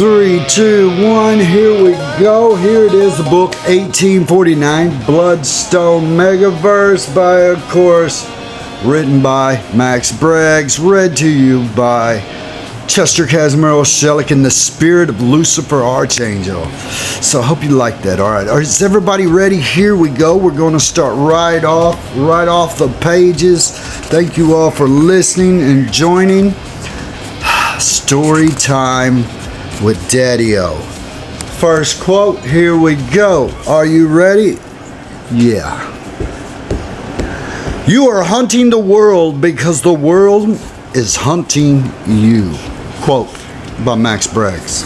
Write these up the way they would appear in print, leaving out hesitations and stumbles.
3, 2, 1, here we go. Here it is, the book 1849, Bloodstone Megaverse, by, of course, written by Max Braggs, read to you by Chester Casimiro Shelik in the spirit of Lucifer, archangel. So I hope you like that. All right, is everybody ready? Here we go. We're going to start right off the pages. Thank you all for listening and joining. Story time with Daddy-O. First quote, here we go. Are you ready? Yeah. You are hunting the world because the world is hunting you. Quote by Max Braggs.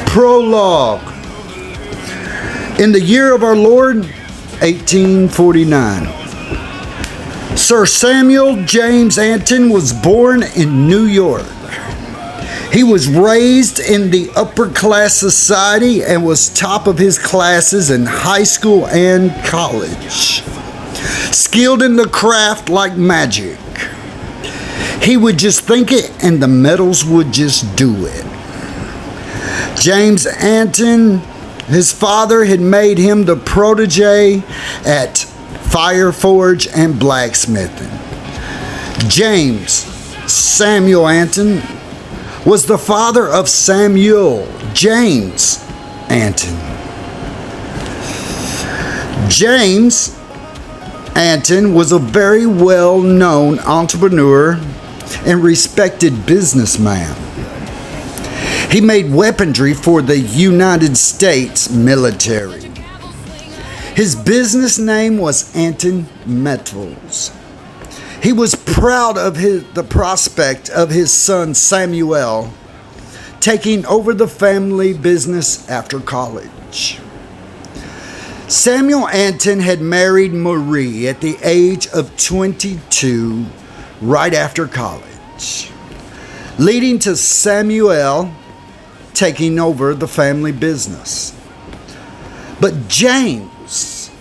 Prologue. In the year of our Lord, 1849, Sir Samuel James Anton was born in New York. He was raised in the upper class society and was top of his classes in high school and college. Skilled in the craft like magic. He would just think it and the metals would just do it. James Anton, his father had made him the protege at fire forge and blacksmithing. James Samuel Anton was the father of Samuel James Anton. James Anton was a very well-known entrepreneur and respected businessman. He made weaponry for the United States military. His business name was Anton Metals. He was proud of the prospect of his son Samuel taking over the family business after college. Samuel Anton had married Marie at the age of 22 right after college, leading to Samuel taking over the family business. But James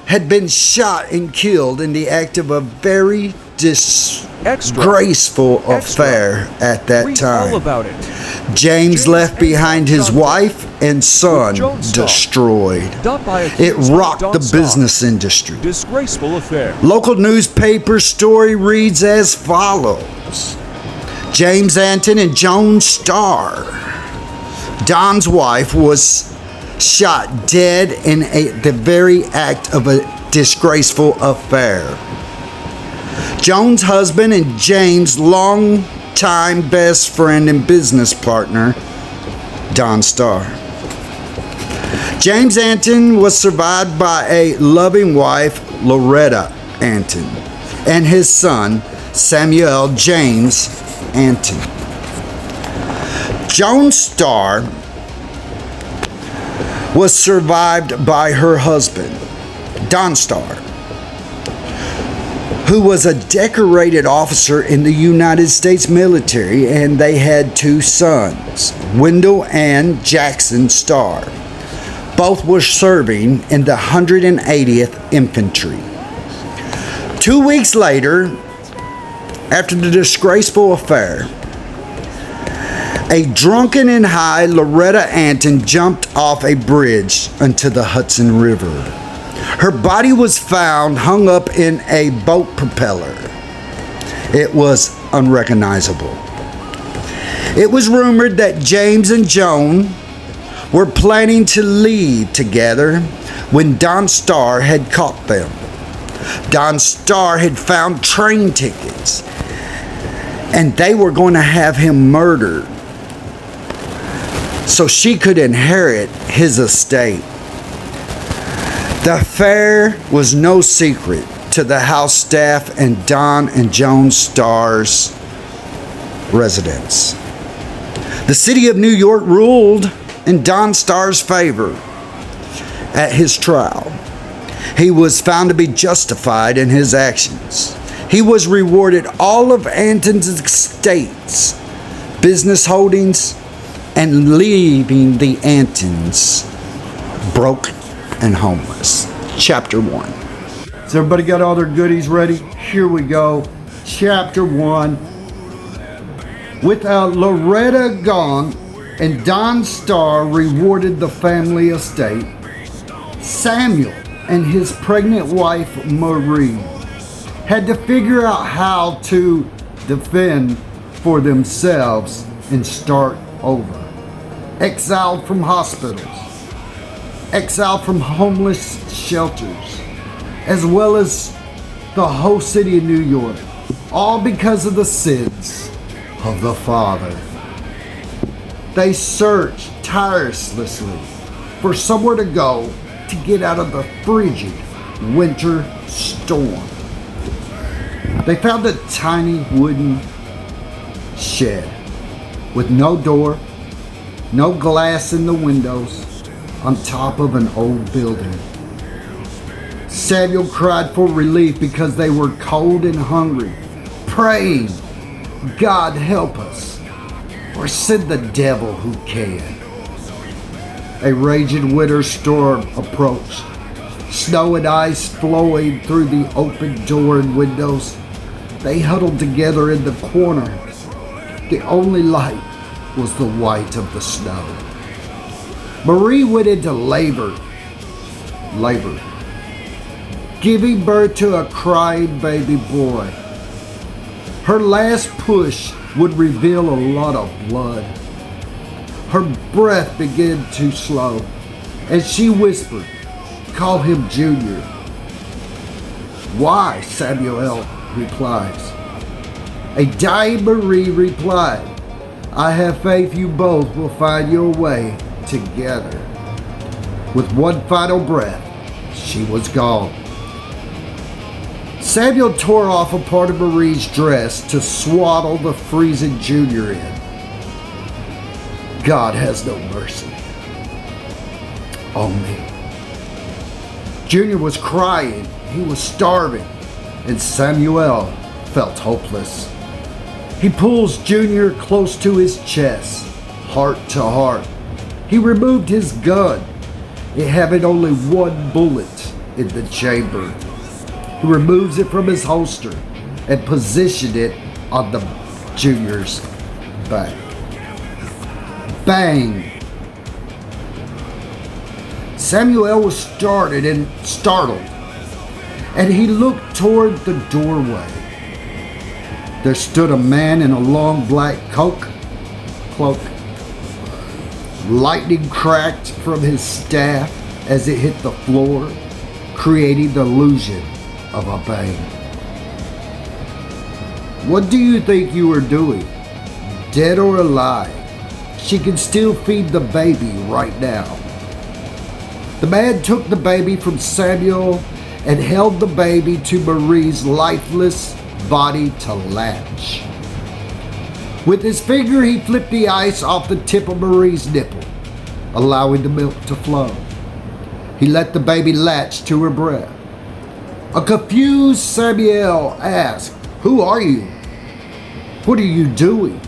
had been shot and killed in the act of a very disgraceful affair at that time. All about it. James left behind his wife and son destroyed. It rocked the business industry. Disgraceful affair. Local newspaper story reads as follows. James Anton and Joan Starr, Don's wife, was shot dead in the very act of a disgraceful affair. Joan's husband and James' long-time best friend and business partner, Don Starr. James Anton was survived by a loving wife, Loretta Anton, and his son, Samuel James Anton. Joan Starr was survived by her husband, Don Starr, who was a decorated officer in the United States military, and they had two sons, Wendell and Jackson Starr. Both were serving in the 180th Infantry. 2 weeks later, after the disgraceful affair, a drunken and high Loretta Anton jumped off a bridge into the Hudson River. Her body was found hung up in a boat propeller. It was unrecognizable. It was rumored that James and Joan were planning to leave together when Don Starr had caught them. Don Starr had found train tickets, and they were going to have him murdered so she could inherit his estate. The affair was no secret to the house staff and Don and Joan Starr's residence. The city of New York ruled in Don Starr's favor at his trial. He was found to be justified in his actions. He was rewarded all of Anton's estates, business holdings, and leaving the Antons broke and homeless. Chapter 1. Has everybody got all their goodies ready? Here we go. Chapter 1. Without Loretta gone, and Don's star rewarded the family estate, Samuel and his pregnant wife Marie had to figure out how to defend for themselves and start over. Exiled from hospitals, exiled from homeless shelters, as well as the whole city of New York, all because of the sins of the father. They searched tirelessly for somewhere to go to get out of the frigid winter storm. They found a tiny wooden shed with no door, no glass in the windows, on top of an old building. Samuel cried for relief because they were cold and hungry, praying, God help us, or send the devil who can. A raging winter storm approached, snow and ice flowing through the open door and windows. They huddled together in the corner. The only light was the white of the snow. Marie went into labor, giving birth to a crying baby boy. Her last push would reveal a lot of blood. Her breath began to slow, and she whispered, "Call him Junior." "Why?" Samuel replies. A dying Marie replied, "I have faith you both will find your way together." With one final breath, she was gone. Samuel tore off a part of Marie's dress to swaddle the freezing Junior in. God has no mercy on me. Junior was crying, he was starving, and Samuel felt hopeless. He pulls Junior close to his chest, heart to heart. He removed his gun, it having only one bullet in the chamber. He removes it from his holster and positioned it on the Junior's back. Bang! Samuel was startled, and he looked toward the doorway. There stood a man in a long black cloak. Lightning cracked from his staff as it hit the floor, creating the illusion of a bang. "What do you think you are doing? Dead or alive? She can still feed the baby right now." The man took the baby from Samuel and held the baby to Marie's lifeless body to latch. With his finger, he flipped the ice off the tip of Marie's nipple, allowing the milk to flow. He let the baby latch to her breast. A confused Samuel asked, "Who are you? What are you doing?"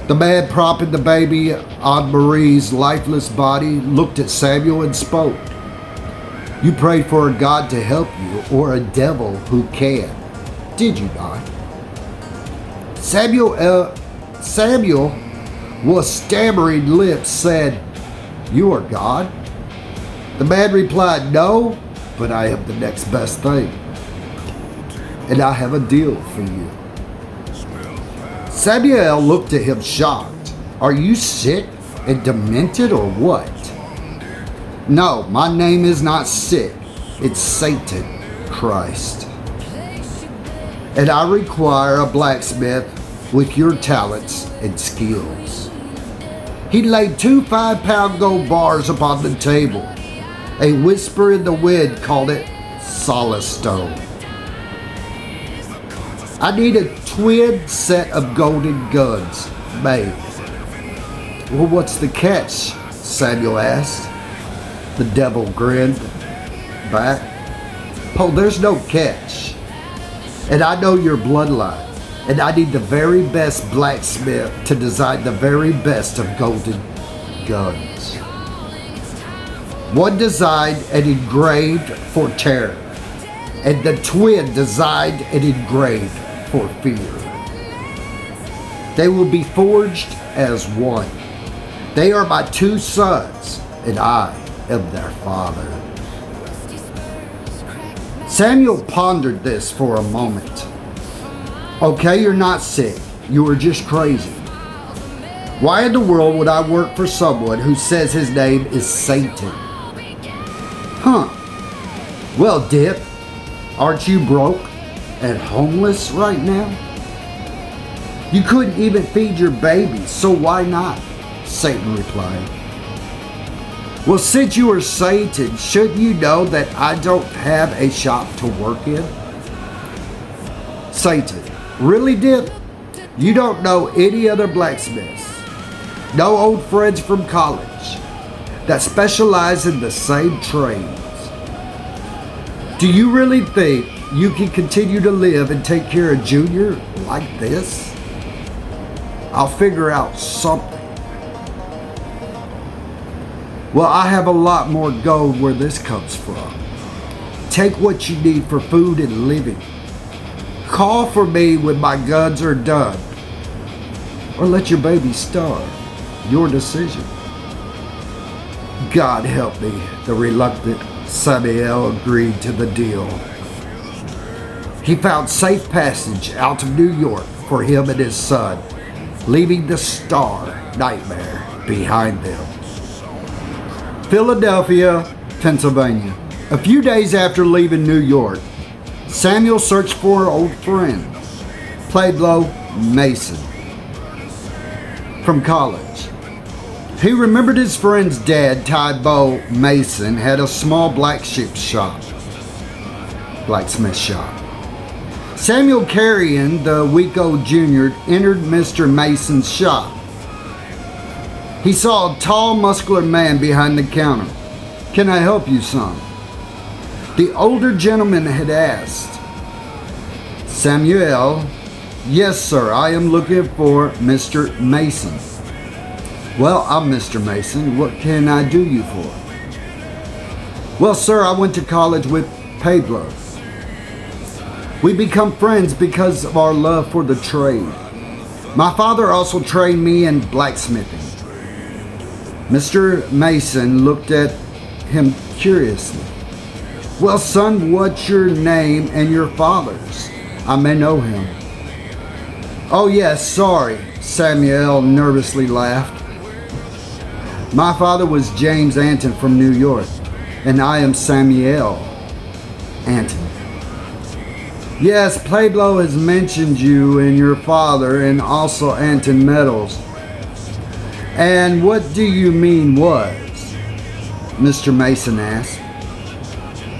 The man propping the baby on Marie's lifeless body looked at Samuel and spoke. "You prayed for a God to help you or a devil who can, did you not?" Samuel, with stammering lips, said, "You are God?" The man replied, "No, but I am the next best thing, and I have a deal for you." Samuel looked at him shocked. "Are you sick and demented or what?" "No, my name is not sick. It's Satan Christ. And I require a blacksmith with your talents and skills." He laid 2 5-pound gold bars upon the table. A whisper in the wind called it solid stone. "I need a twin set of golden guns made." "Well, what's the catch?" Samuel asked. The devil grinned back. "Oh, there's no catch. And I know your bloodline, and I need the very best blacksmith to design the very best of golden guns. One designed and engraved for terror, and the twin designed and engraved for fear." They will be forged as one. They are my two sons, and I am their father. Samuel pondered this for a moment. Okay, you're not sick. You are just crazy. Why in the world would I work for someone who says his name is Satan? Huh. Well, Dip, aren't you broke and homeless right now? You couldn't even feed your baby, so why not? Satan replied. Well, since you are Satan, shouldn't you know that I don't have a shop to work in? Satan, really, Dip? You don't know any other blacksmiths? No old friends from college that specialize in the same trades? Do you really think you can continue to live and take care of Junior like this? I'll figure out something. Well, I have a lot more gold where this comes from. Take what you need for food and living. Call for me when my guns are done. Or let your baby starve. Your decision. God help me, the reluctant Samuel agreed to the deal. He found safe passage out of New York for him and his son, leaving the star nightmare behind them. Philadelphia, Pennsylvania. A few days after leaving New York, Samuel searched for an old friend, Pueblo Mason, from college. He remembered his friend's dad, Tybo Mason, had a small blacksmith shop. Samuel Carrion, the week-old junior, entered Mr. Mason's shop. He saw a tall, muscular man behind the counter. "Can I help you, son?" The older gentleman had asked. Samuel, "Yes, sir, I am looking for Mr. Mason." "Well, I'm Mr. Mason. What can I do you for?" "Well, sir, I went to college with Pueblo. We become friends because of our love for the trade. My father also trained me in blacksmithing." Mr. Mason looked at him curiously. "Well, son, what's your name and your father's? I may know him." "Oh, yes, sorry," Samuel nervously laughed. "My father was James Anton from New York, and I am Samuel Anton." "Yes, Pueblo has mentioned you and your father, and also Anton Metals." "And what do you mean was?" Mr. Mason asked.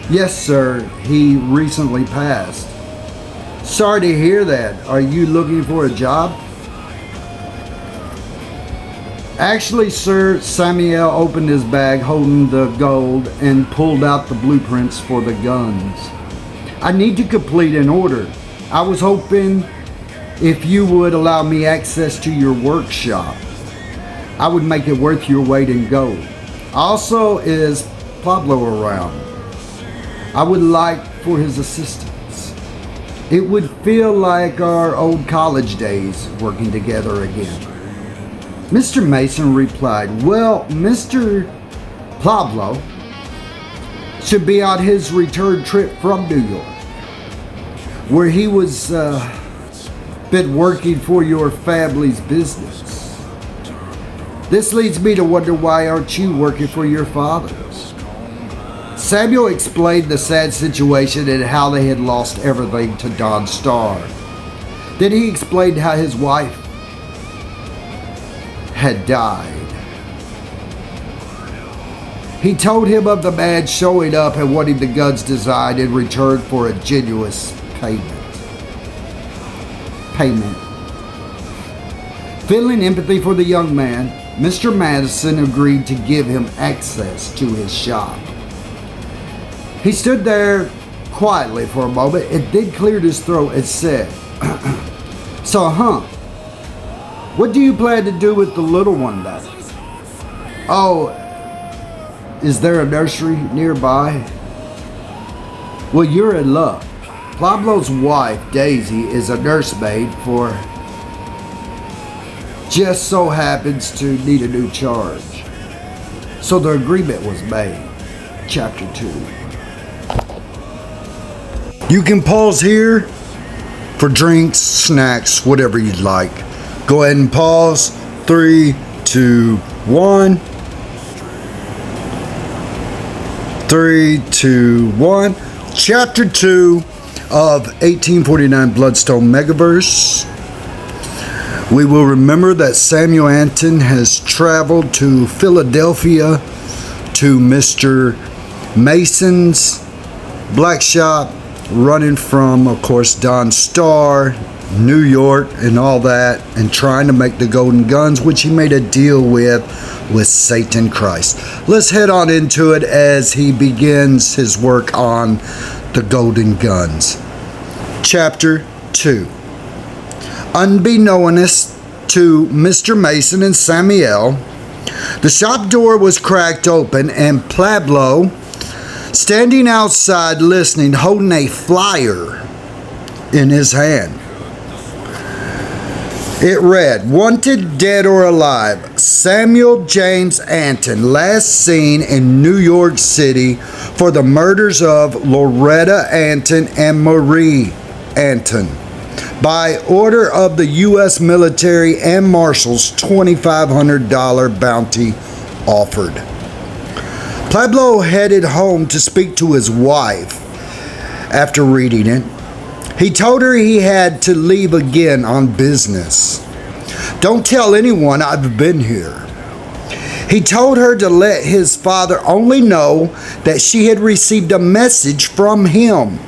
"Yes, sir, he recently passed." "Sorry to hear that. Are you looking for a job?" "Actually, sir," Samuel opened his bag holding the gold and pulled out the blueprints for the guns. "I need to complete an order. I was hoping if you would allow me access to your workshop, I would make it worth your weight in gold. Also, is Pablo around? I would like for his assistance. It would feel like our old college days working together again." Mr. Mason replied, "Well, Mr. Pablo should be on his return trip from New York, where he was been working for your family's business. This leads me to wonder, why aren't you working for your father's?" Samuel explained the sad situation and how they had lost everything to Don Starr. Then he explained how his wife had died. He told him of the man showing up and wanting the guns designed in return for a generous payment. Feeling empathy for the young man, Mr. Madison agreed to give him access to his shop. He stood there quietly for a moment and then cleared his throat and said, "So, what do you plan to do with the little one then?" "Oh, is there a nursery nearby?" "Well, you're in luck. Pablo's wife, Daisy, is a nursemaid for just so happens to need a new charge. So the agreement was made. Chapter 2. You can pause here for drinks, snacks, whatever you'd like. Go ahead and pause. 3, 2, 1. 3, 2, 1. Chapter 2 of 1849 Bloodstone Megaverse. We will remember that Samuel Anton has traveled to Philadelphia to Mr. Mason's black shop, running from, of course, Don Starr, New York, and all that, and trying to make the golden guns, which he made a deal with Satan Christ. Let's head on into it as he begins his work on the golden guns. Chapter 2. Unbeknownst to Mr. Mason and Samuel, the shop door was cracked open and Pablo, standing outside listening, holding a flyer in his hand. It read, "Wanted dead or alive, Samuel James Anton, last seen in New York City for the murders of Loretta Anton and Marie Anton. By order of the U.S. military and marshals, $2,500 bounty offered." Pablo headed home to speak to his wife. After reading it, he told her he had to leave again on business. "Don't tell anyone I've been here." He told her to let his father only know that she had received a message from him,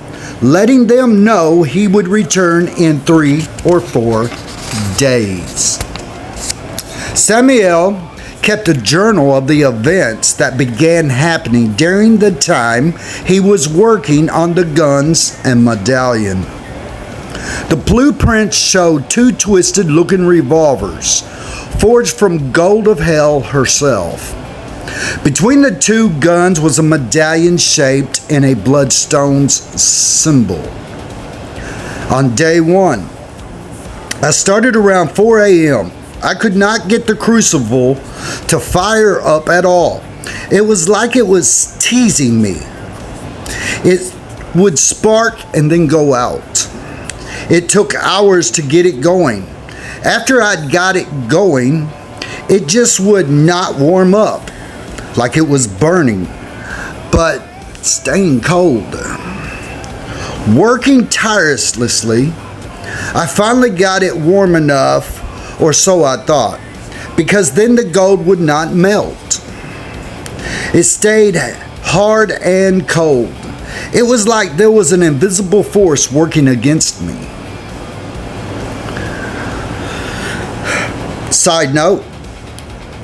letting them know he would return in 3 or 4 days. Samuel kept a journal of the events that began happening during the time he was working on the guns and medallion. The blueprints showed 2 twisted-looking revolvers, forged from gold of hell herself. Between the 2 guns was a medallion shaped in a bloodstone's symbol. On day 1, I started around 4 a.m. I could not get the crucible to fire up at all. It was like it was teasing me. It would spark and then go out. It took hours to get it going. After I'd got it going, it just would not warm up, like it was burning, but staying cold. Working tirelessly, I finally got it warm enough, or so I thought, because then the gold would not melt. It stayed hard and cold. It was like there was an invisible force working against me. Side note,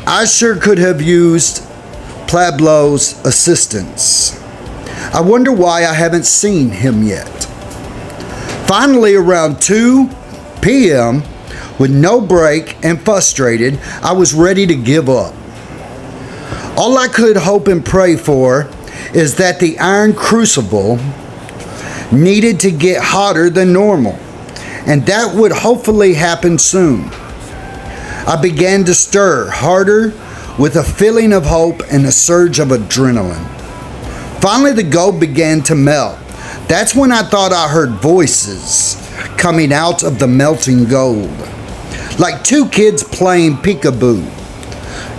I sure could have used Pablo's assistance. I wonder why I haven't seen him yet. Finally, around 2 p.m., with no break and frustrated, I was ready to give up. All I could hope and pray for is that the iron crucible needed to get hotter than normal, and that would hopefully happen soon. I began to stir harder with a feeling of hope and a surge of adrenaline. Finally, the gold began to melt. That's when I thought I heard voices coming out of the melting gold, like 2 kids playing peekaboo,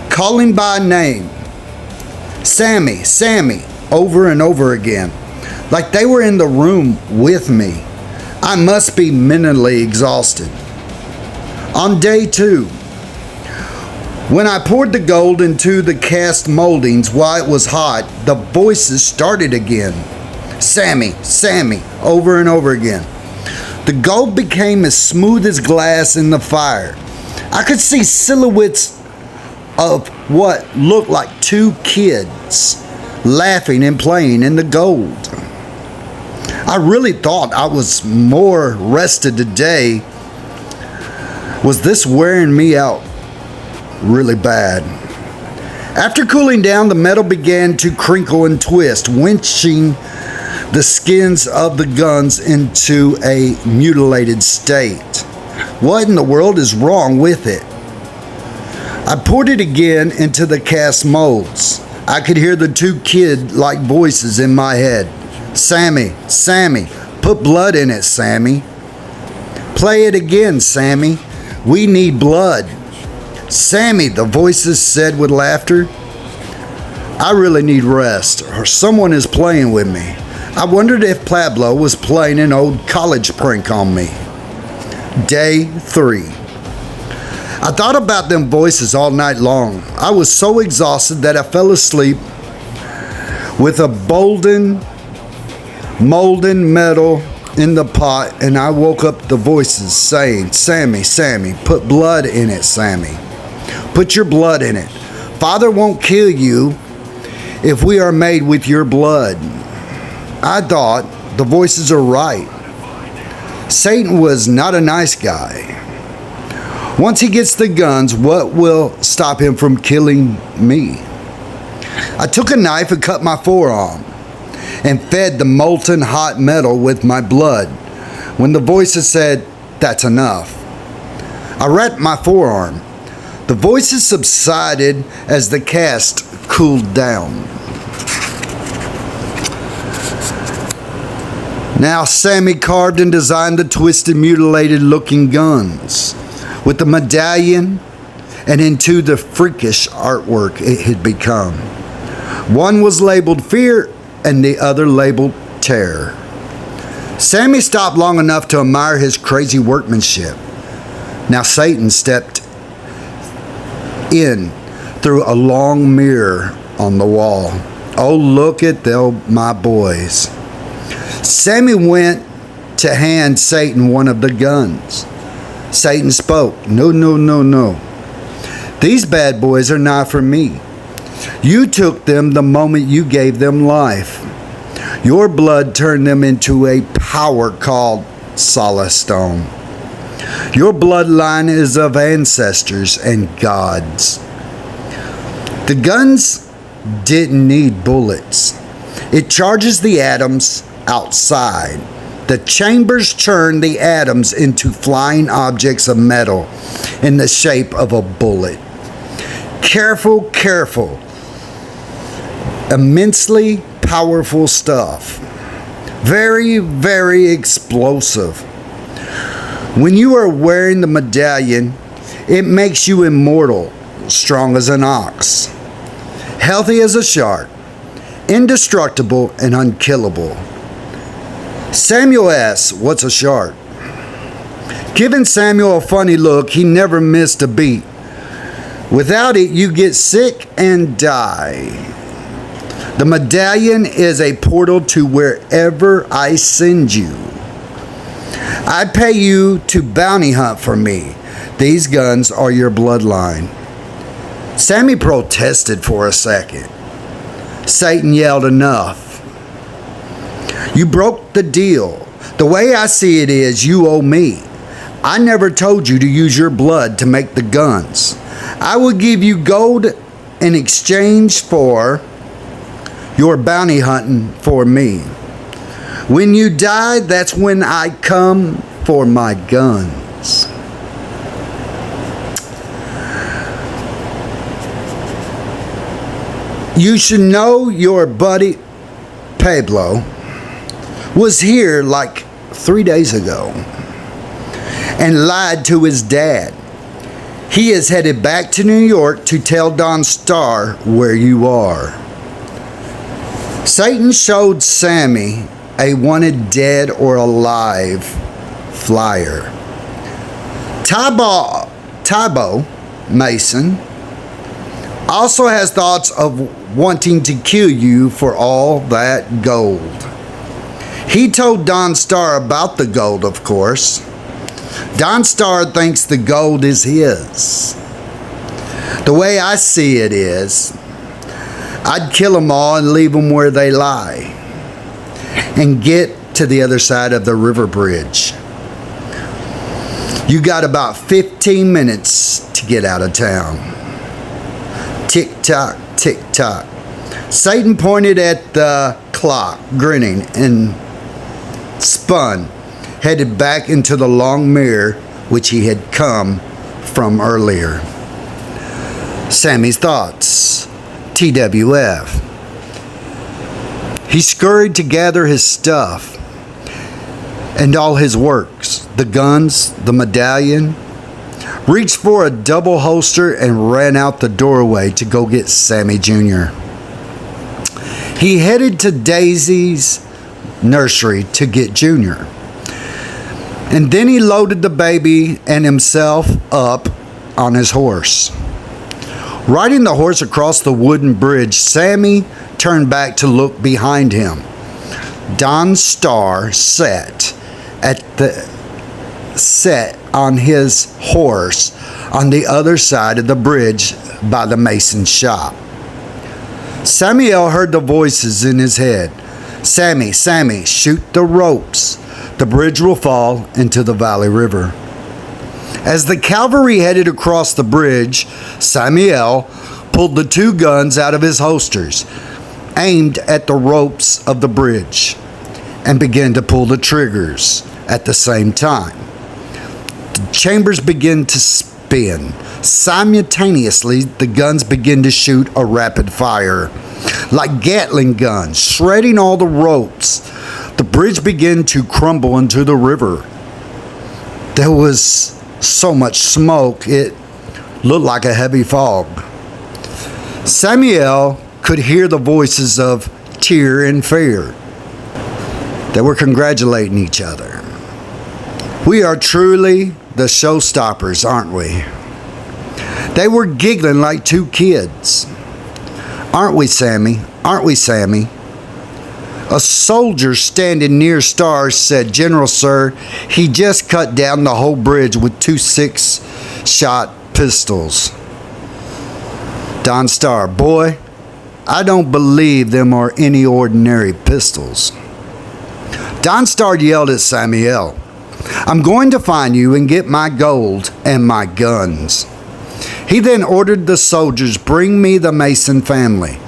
calling by name, "Sammy, Sammy," over and over again, like they were in the room with me. I must be mentally exhausted. On day 2, when I poured the gold into the cast moldings while it was hot, the voices started again. "Sammy, Sammy," over and over again. The gold became as smooth as glass in the fire. I could see silhouettes of what looked like 2 kids laughing and playing in the gold. I really thought I was more rested today. Was this wearing me out really bad? After cooling down, the metal began to crinkle and twist, winching the skins of the guns into a mutilated state. What in the world is wrong with it? I poured it again into the cast molds. I could hear the two kid-like voices in my head. Sammy, Sammy, put blood in it, Sammy. Play it again, Sammy. We need blood. Sammy, the voices said with laughter. I really need rest, or someone is playing with me. I wondered if Pablo was playing an old college prank on me. Day 3. I thought about them voices all night long. I was so exhausted that I fell asleep with a molten metal in the pot, and I woke up the voices saying, Sammy, Sammy, put blood in it, Sammy. Put your blood in it. Father won't kill you if we are made with your blood. I thought, the voices are right. Satan was not a nice guy. Once he gets the guns, what will stop him from killing me? I took a knife and cut my forearm and fed the molten hot metal with my blood. When the voices said, that's enough, I wrapped my forearm. The voices subsided as the cast cooled down. Now Sammy carved and designed the twisted, mutilated looking guns with the medallion and into the freakish artwork it had become. One was labeled fear and the other labeled terror. Sammy stopped long enough to admire his crazy workmanship. Now Satan stepped in through a long mirror on the wall. Oh, look at my boys. Sammy went to hand Satan one of the guns. Satan spoke, no, no, no, no. These bad boys are not for me. You took them the moment you gave them life. Your blood turned them into a power called celestone. Your bloodline is of ancestors and gods. The guns didn't need bullets. It charges the atoms outside. The chambers turn the atoms into flying objects of metal in the shape of a bullet. Careful, careful. Immensely powerful stuff. Very, very explosive. When you are wearing the medallion, it makes you immortal, strong as an ox, healthy as a shark, indestructible and unkillable. Samuel asks, what's a shark? Giving Samuel a funny look, he never missed a beat. Without it, you get sick and die. The medallion is a portal to wherever I send you. I pay you to bounty hunt for me. These guns are your bloodline. Sammy protested for a second. Satan yelled, enough. You broke the deal. The way I see it is, you owe me. I never told you to use your blood to make the guns. I will give you gold in exchange for your bounty hunting for me. When you die, that's when I come for my guns. You should know your buddy Pablo was here like 3 days ago and lied to his dad. He is headed back to New York to tell Don Starr where you are. Satan showed Sammy a wanted dead or alive flyer. Tybo Mason also has thoughts of wanting to kill you for all that gold. He told Don Starr about the gold, of course. Don Starr thinks the gold is his. The way I see it is, I'd kill them all and leave them where they lie and get to the other side of the river bridge. You got about 15 minutes to get out of town. Tick tock, tick tock. Satan pointed at the clock, grinning, and spun, headed back into the long mirror which he had come from earlier. Sammy's thoughts. TWF. He scurried to gather his stuff and all his works, the guns, the medallion, reached for a double holster and ran out the doorway to go get Sammy Jr. He headed to Daisy's nursery to get Junior. And then he loaded the baby and himself up on his horse. Riding the horse across the wooden bridge, Sammy turned back to look behind him. Don Starr sat on his horse on the other side of the bridge by the mason's shop. Samuel heard the voices in his head. Sammy, Sammy, shoot the ropes. The bridge will fall into the Valley River. As the cavalry headed across the bridge, Samuel pulled the two guns out of his holsters, aimed at the ropes of the bridge, and began to pull the triggers at the same time. The chambers began to spin. Simultaneously, the guns began to shoot a rapid fire, like Gatling guns, shredding all the ropes. The bridge began to crumble into the river. There was so much smoke, it looked like a heavy fog. Samuel could hear the voices of Tyr and Fear. They were congratulating each other. We are truly the showstoppers, aren't we? They were giggling like two kids. Aren't we, Sammy? Aren't we, Sammy? A soldier standing near Starr said, General, sir, he just cut down the whole bridge with 2 6-shot pistols. Don Starr, boy, I don't believe them are any ordinary pistols. Don Starr yelled at Samuel, I'm going to find you and get my gold and my guns. He then ordered the soldiers, bring me the Mason family.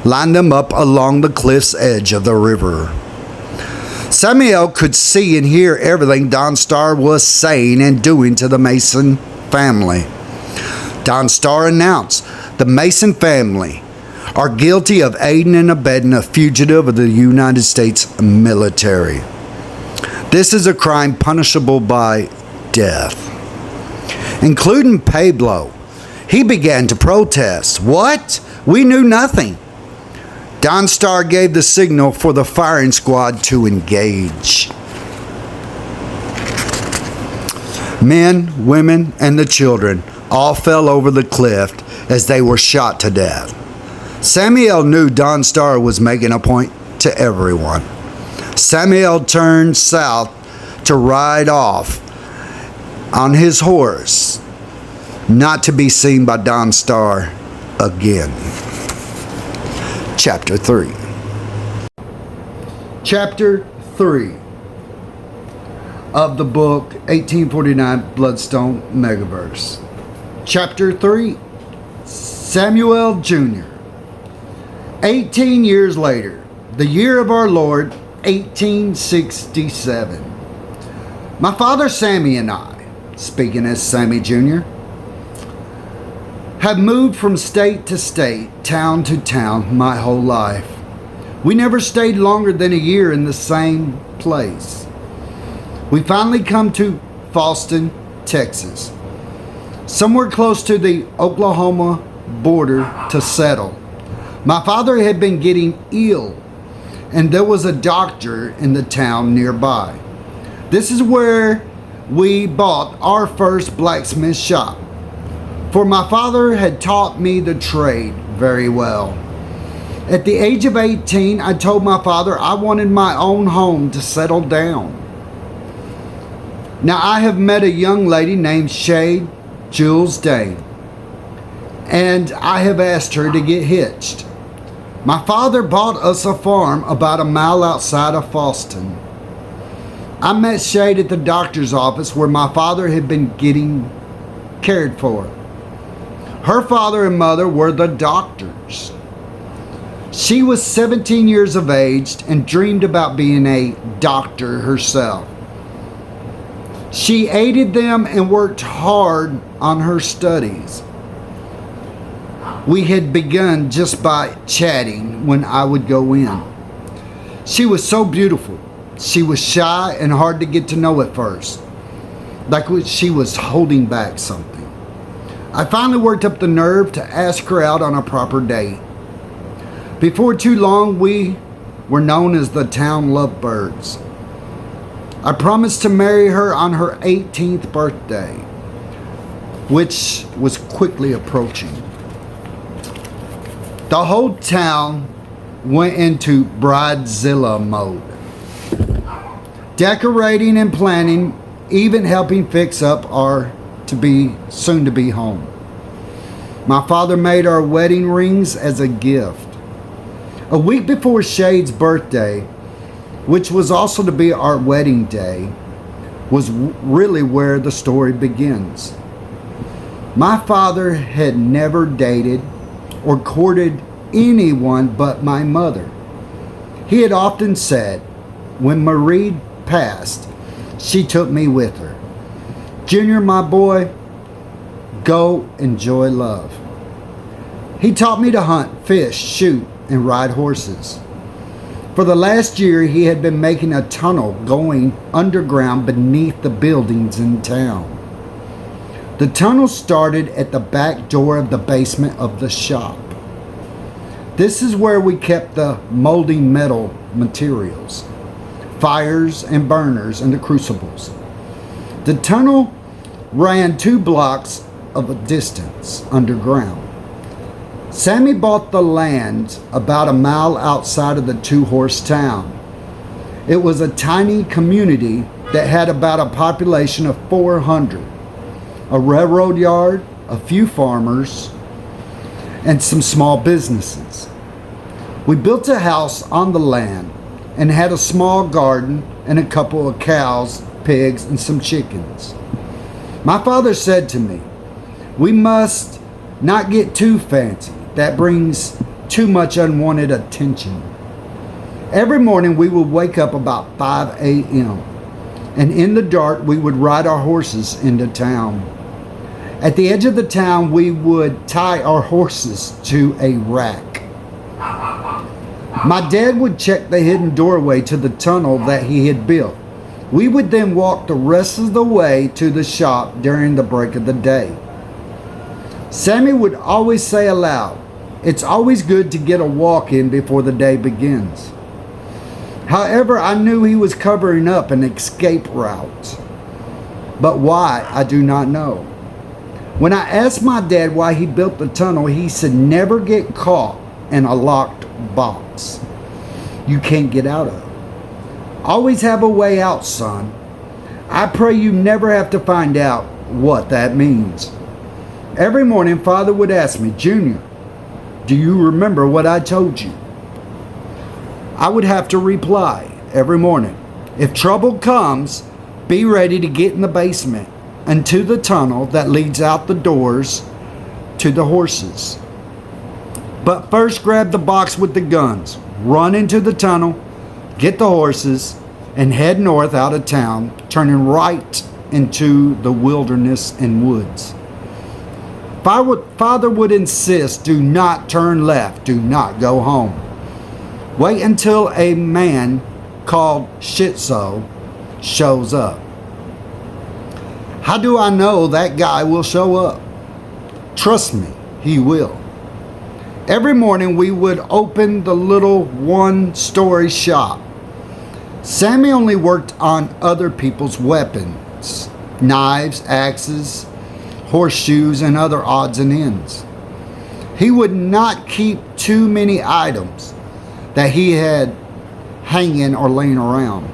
Line them up along the cliff's edge of the river. Samuel could see and hear everything Don Starr was saying and doing to the Mason family. Don Starr announced, the Mason family are guilty of aiding and abetting a fugitive of the United States military. This is a crime punishable by death. Including Pablo. He began to protest. What? We knew nothing. Don Starr gave the signal for the firing squad to engage. Men, women, and the children all fell over the cliff as they were shot to death. Samuel knew Don Starr was making a point to everyone. Samuel turned south to ride off on his horse, not to be seen by Don Starr again. Chapter 3. Chapter 3 of the book 1849 Bloodstone Megaverse. Chapter 3, Samuel Jr. 18 years later, the year of our Lord, 1867. My father Sammy and I, speaking as Sammy Jr., have moved from state to state, town to town my whole life. We never stayed longer than a year in the same place. We finally come to Fallston, Texas, somewhere close to the Oklahoma border to settle. My father had been getting ill, and there was a doctor in the town nearby. This is where we bought our first blacksmith shop, for my father had taught me the trade very well. At the age of 18, I told my father I wanted my own home to settle down. Now, I have met a young lady named Shade Jules Dane, and I have asked her to get hitched. My father bought us a farm about a mile outside of Fallston. I met Shade at the doctor's office where my father had been getting cared for. Her father and mother were the doctors. She was 17 years of age and dreamed about being a doctor herself. She aided them and worked hard on her studies. We had begun just by chatting when I would go in. She was so beautiful. She was shy and hard to get to know at first, like she was holding back something. I finally worked up the nerve to ask her out on a proper date. Before too long, we were known as the town lovebirds. I promised to marry her on her 18th birthday, which was quickly approaching. The whole town went into bridezilla mode. Decorating and planning, even helping fix up our soon-to-be home. My father made our wedding rings as a gift. A week before Shade's birthday, which was also to be our wedding day, was really where the story begins. My father had never dated or courted anyone but my mother. He had often said, when Marie passed, she took me with her. Junior, my boy, go enjoy love. He taught me to hunt, fish, shoot, and ride horses. For the last year, he had been making a tunnel going underground beneath the buildings in town. The tunnel started at the back door of the basement of the shop. This is where we kept the moldy metal materials, fires and burners, and the crucibles. The tunnel ran 2 blocks of a distance underground. Sammy bought the land about a mile outside of the 2-horse town. It was a tiny community that had about a population of 400. A railroad yard, a few farmers, and some small businesses. We built a house on the land and had a small garden and a couple of cows, pigs, and some chickens. My father said to me, we must not get too fancy. That brings too much unwanted attention. Every morning we would wake up about 5 a.m. and in the dark we would ride our horses into town. At the edge of the town we would tie our horses to a rack. My dad would check the hidden doorway to the tunnel that he had built. We would then walk the rest of the way to the shop during the break of the day. Sammy would always say aloud, it's always good to get a walk in before the day begins. However, I knew he was covering up an escape route. But why, I do not know. When I asked my dad why he built the tunnel, he said never get caught in a locked box you can't get out of. Always have a way out, son. I pray you never have to find out what that means. Every morning, Father would ask me, Junior, do you remember what I told you? I would have to reply every morning, if trouble comes, be ready to get in the basement and to the tunnel that leads out the doors to the horses. But first grab the box with the guns, run into the tunnel, get the horses, and head north out of town, turning right into the wilderness and woods. Father would insist, do not turn left, do not go home. Wait until a man called Shitso shows up. How do I know that guy will show up? Trust me, he will. Every morning we would open the little 1-story shop. Sammy only worked on other people's weapons, knives, axes, horseshoes, and other odds and ends. He would not keep too many items that he had hanging or laying around.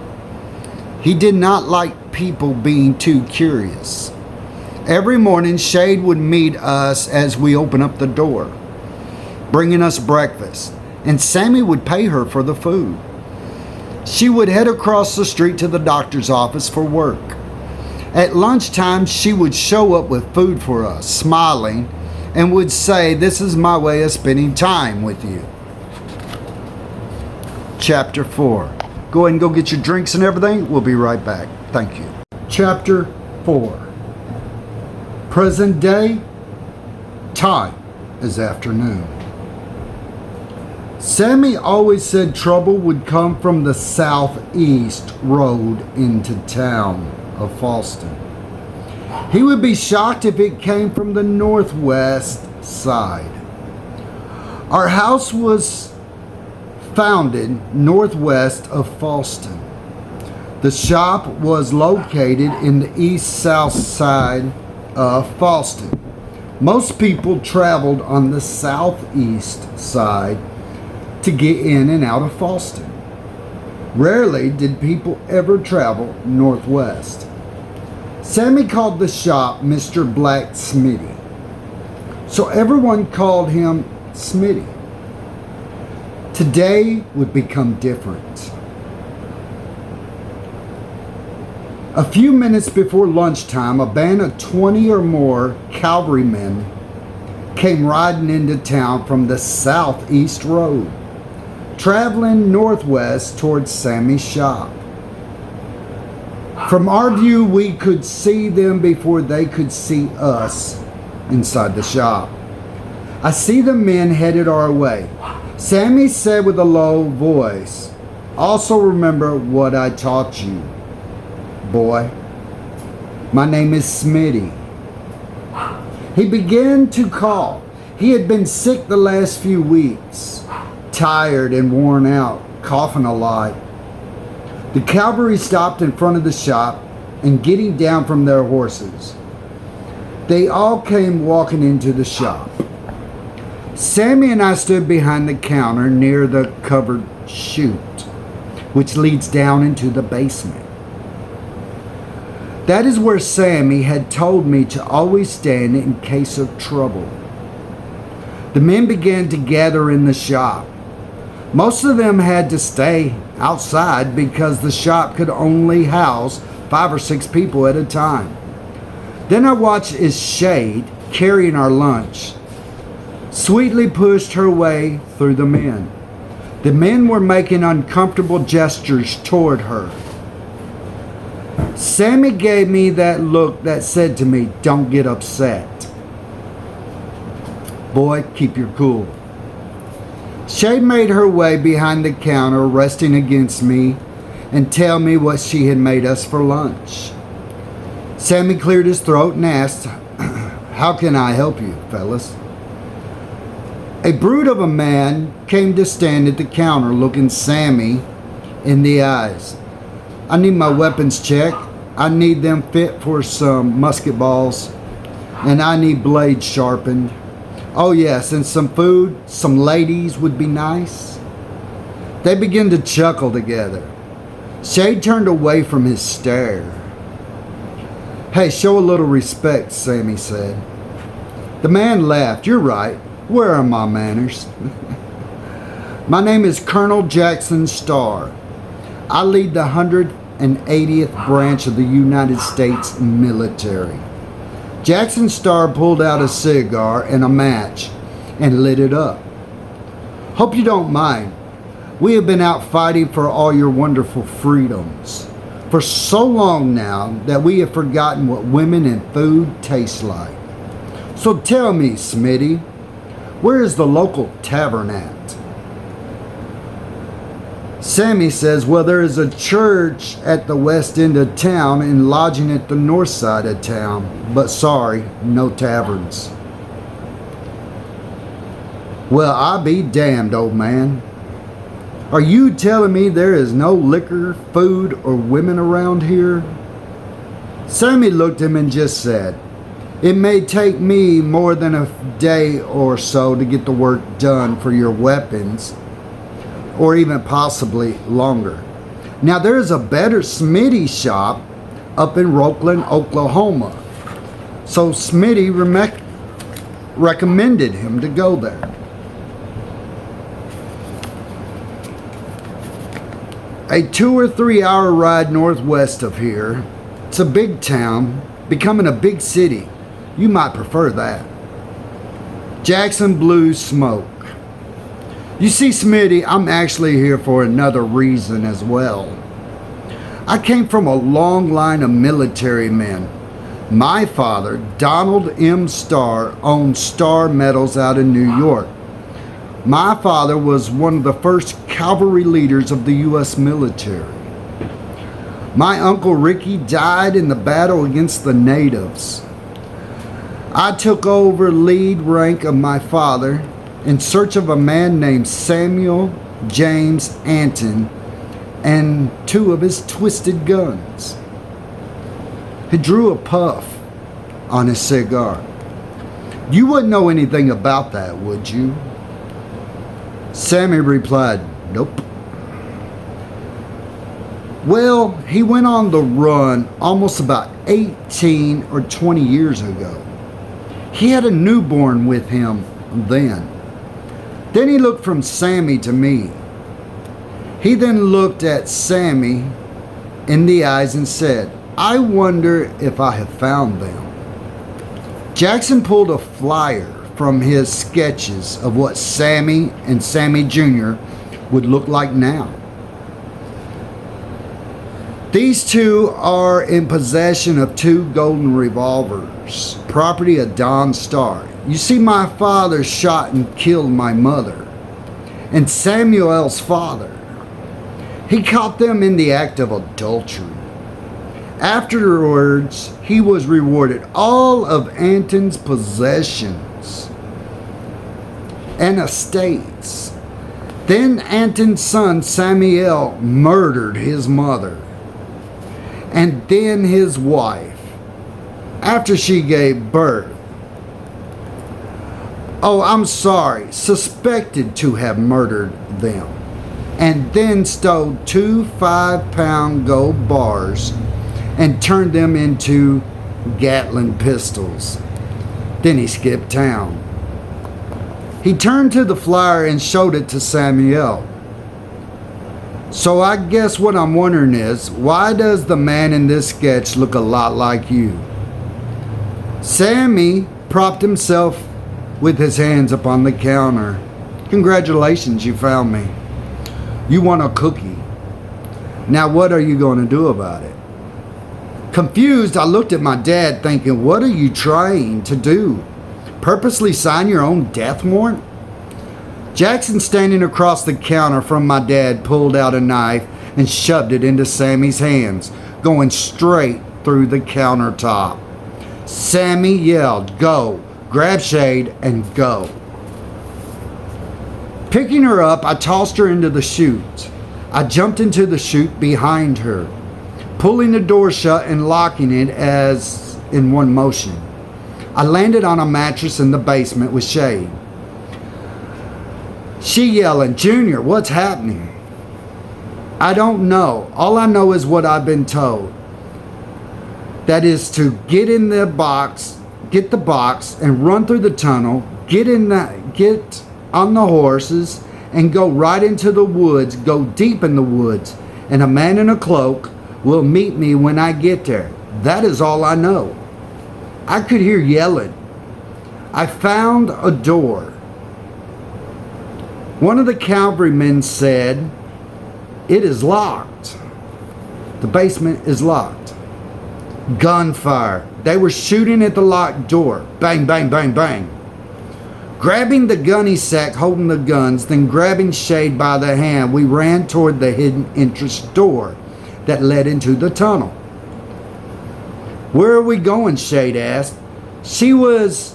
He did not like people being too curious. Every morning, Shade would meet us as we opened up the door, bringing us breakfast, and Sammy would pay her for the food. She would head across the street to the doctor's office for work. At lunchtime, she would show up with food for us, smiling, and would say, this is my way of spending time with you. Chapter 4. Go ahead and go get your drinks and everything. We'll be right back. Thank you. Chapter 4. Present day time as afternoon. Sammy always said trouble would come from the southeast road into town of Falston. He would be shocked if it came from the northwest side. Our house was founded northwest of Falston. The shop was located in the east-south side of Falston. Most people traveled on the southeast side to get in and out of Falston. Rarely did people ever travel northwest. Sammy called the shop Mr. Black Smitty, so everyone called him Smitty. Today would become different. A few minutes before lunchtime, a band of 20 or more cavalrymen came riding into town from the southeast road, traveling northwest towards Sammy's shop. From our view, we could see them before they could see us inside the shop. I see the men headed our way. Sammy said with a low voice, "Also remember what I taught you, boy. My name is Smitty." He began to cough. He had been sick the last few weeks, tired and worn out, coughing a lot. The cavalry stopped in front of the shop and getting down from their horses. They all came walking into the shop. Sammy and I stood behind the counter near the covered chute, which leads down into the basement. That is where Sammy had told me to always stand in case of trouble. The men began to gather in the shop. Most of them had to stay outside because the shop could only house 5 or 6 people at a time. Then I watched as Shade, carrying our lunch, sweetly pushed her way through the men. The men were making uncomfortable gestures toward her. Sammy gave me that look that said to me, "Don't get upset. Boy, keep your cool." Shay made her way behind the counter, resting against me, and tell me what she had made us for lunch. Sammy cleared his throat and asked, "How can I help you, fellas?" A brute of a man came to stand at the counter looking Sammy in the eyes. "I need my weapons checked. I need them fit for some musket balls, and I need blades sharpened. Oh yes, and some food, some ladies would be nice." They began to chuckle together. Shade turned away from his stare. "Hey, show a little respect," Sammy said. The man laughed. "You're right. Where are my manners?" "My name is Colonel Jackson Starr. I lead the 180th branch of the United States military." Jackson Starr pulled out a cigar and a match and lit it up. "Hope you don't mind. We have been out fighting for all your wonderful freedoms for so long now that we have forgotten what women and food taste like. So tell me, Smitty, where is the local tavern at?" Sammy says, "Well, there is a church at the west end of town and lodging at the north side of town, but sorry, no taverns." "Well, I be damned, old man. Are you telling me there is no liquor, food, or women around here?" Sammy looked at him and just said, "It may take me more than a day or so to get the work done for your weapons, or even possibly longer. Now there is a better Smitty shop up in Rockland, Oklahoma." So Smitty recommended him to go there. A 2 or 3 hour ride northwest of here. It's a big town, becoming a big city. You might prefer that. Jackson blew smoke. "You see, Smitty, I'm actually here for another reason as well. I came from a long line of military men. My father, Donald M. Starr, owned Starr Metals out in New York. My father was one of the first cavalry leaders of the U.S. military. My uncle Ricky died in the battle against the natives. I took over lead rank of my father in search of a man named Samuel James Anton and 2 of his twisted guns. He drew a puff on his cigar. You wouldn't know anything about that, would you? Sammy replied, nope. Well, he went on the run almost about 18 or 20 years ago. He had a newborn with him then. Then he looked from Sammy to me. He then looked at Sammy in the eyes and said, I wonder if I have found them. Jackson pulled a flyer from his sketches of what Sammy and Sammy Jr. would look like now. These 2 are in possession of 2 golden revolvers, property of Don Starr. You see, my father shot and killed my mother and Samuel's father. He caught them in the act of adultery. Afterwards, he was rewarded all of Anton's possessions and estates. Then Anton's son Samuel murdered his mother and then his wife after she gave birth. Oh, I'm sorry, suspected to have murdered them, and then stole 2 5-pound gold bars and turned them into Gatling pistols. Then he skipped town. He turned to the flyer and showed it to Samuel. So I guess what I'm wondering is, why does the man in this sketch look a lot like you? Sammy propped himself with his hands upon the counter. Congratulations, you found me. You want a cookie. Now what are you going to do about it? Confused, I looked at my dad thinking, what are you trying to do? Purposely sign your own death warrant? Jackson, standing across the counter from my dad, pulled out a knife and shoved it into Sammy's hands, going straight through the countertop. Sammy yelled, go, grab Shade, and go. Picking her up, I tossed her into the chute. I jumped into the chute behind her, pulling the door shut and locking it as in one motion. I landed on a mattress in the basement with Shade. She yelling, Junior, what's happening? I don't know. All I know is what I've been told. That is to get in the box, get the box and run through the tunnel, get on the horses and go right into the woods, go deep in the woods, and a man in a cloak will meet me when I get there. That is all I know. I could hear yelling. I found a door. One of the cavalrymen said, it is locked. The basement is locked. Gunfire. They were shooting at the locked door. Bang, bang, bang, bang. Grabbing the gunny sack, holding the guns, then grabbing Shade by the hand, we ran toward the hidden entrance door that led into the tunnel. Where are we going? Shade asked. She was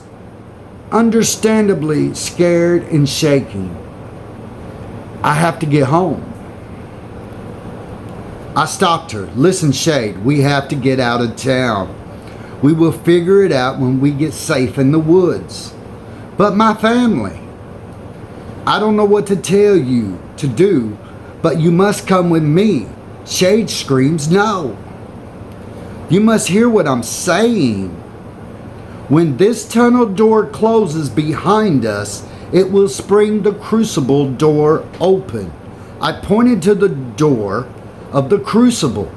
understandably scared and shaking. I have to get home. I stopped her. Listen, Shade, we have to get out of town. We will figure it out when we get safe in the woods. But my family, I don't know what to tell you to do, but you must come with me. Shade screams, no. You must hear what I'm saying. When this tunnel door closes behind us, it will spring the crucible door open. I pointed to the door of the crucible.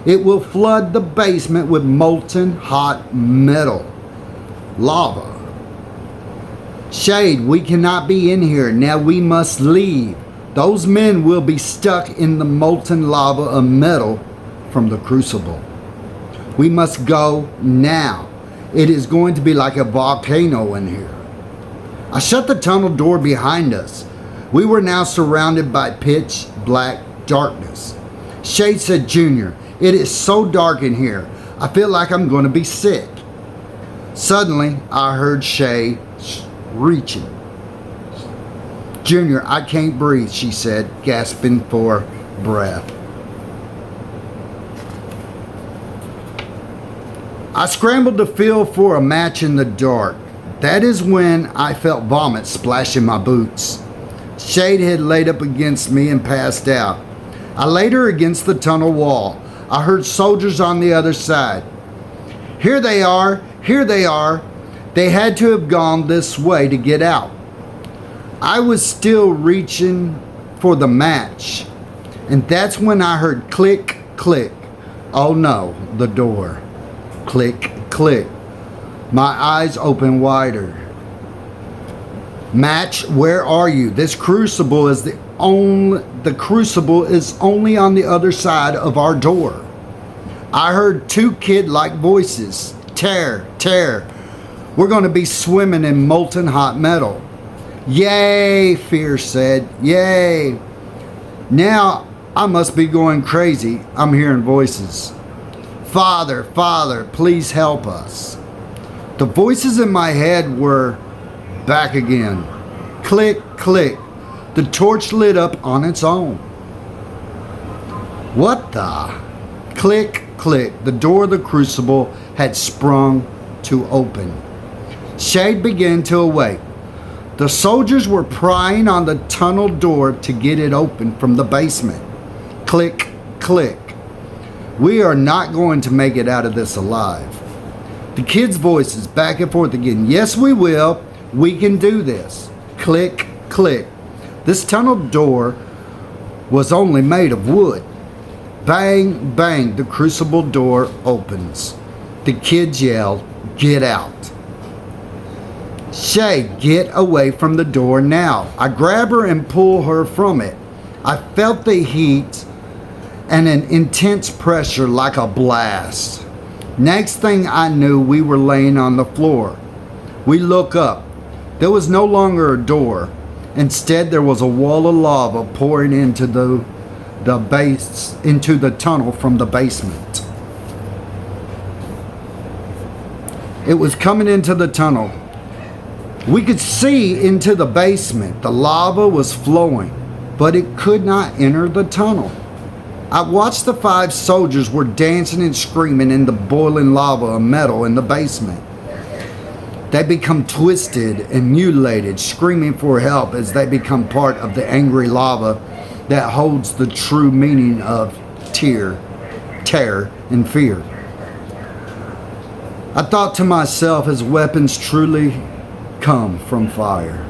It will flood the basement with molten hot metal, lava. Shade, we cannot be in here. Now we must leave. Those men will be stuck in the molten lava of metal from the crucible. We must go now. It is going to be like a volcano in here. I shut the tunnel door behind us. We were now surrounded by pitch black darkness. Shade said, Junior, it is so dark in here. I feel like I'm going to be sick. Suddenly, I heard Shay reaching. Junior, I can't breathe, she said, gasping for breath. I scrambled to feel for a match in the dark. That is when I felt vomit splashing my boots. Shade had laid up against me and passed out. I laid her against the tunnel wall. I heard soldiers on the other side. Here they are, here they are. They had to have gone this way to get out. I was still reaching for the match, and that's when I heard click, click. Oh no, the door. Click, click. My eyes opened wider. Match, where are you? This crucible is the crucible is only on the other side of our door. I heard two kid-like voices. Tear, tear. We're going to be swimming in molten hot metal. Yay, Fear said. Yay. Now I must be going crazy. I'm hearing voices. Father, Father, please help us. The voices in my head were back again. Click, click. The torch lit up on its own. What the? Click, click. The door of the crucible had sprung to open. Shade began to awake. The soldiers were prying on the tunnel door to get it open from the basement. Click, click. We are not going to make it out of this alive. The kids' voices back and forth again. Yes, we will. We can do this. Click, click. This tunnel door was only made of wood. Bang, bang, the crucible door opens. The kids yell, get out. Shay, get away from the door now. I grab her and pull her from it. I felt the heat and an intense pressure like a blast. Next thing I knew, we were laying on the floor. We look up. There was no longer a door. Instead, there was a wall of lava pouring into the tunnel from the basement. It was coming into the tunnel. We could see into the basement. The lava was flowing, but it could not enter the tunnel. I watched the 5 soldiers were dancing and screaming in the boiling lava of metal in the basement. They become twisted and mutilated, screaming for help as they become part of the angry lava that holds the true meaning of terror, and fear. I thought to myself, as weapons truly come from fire.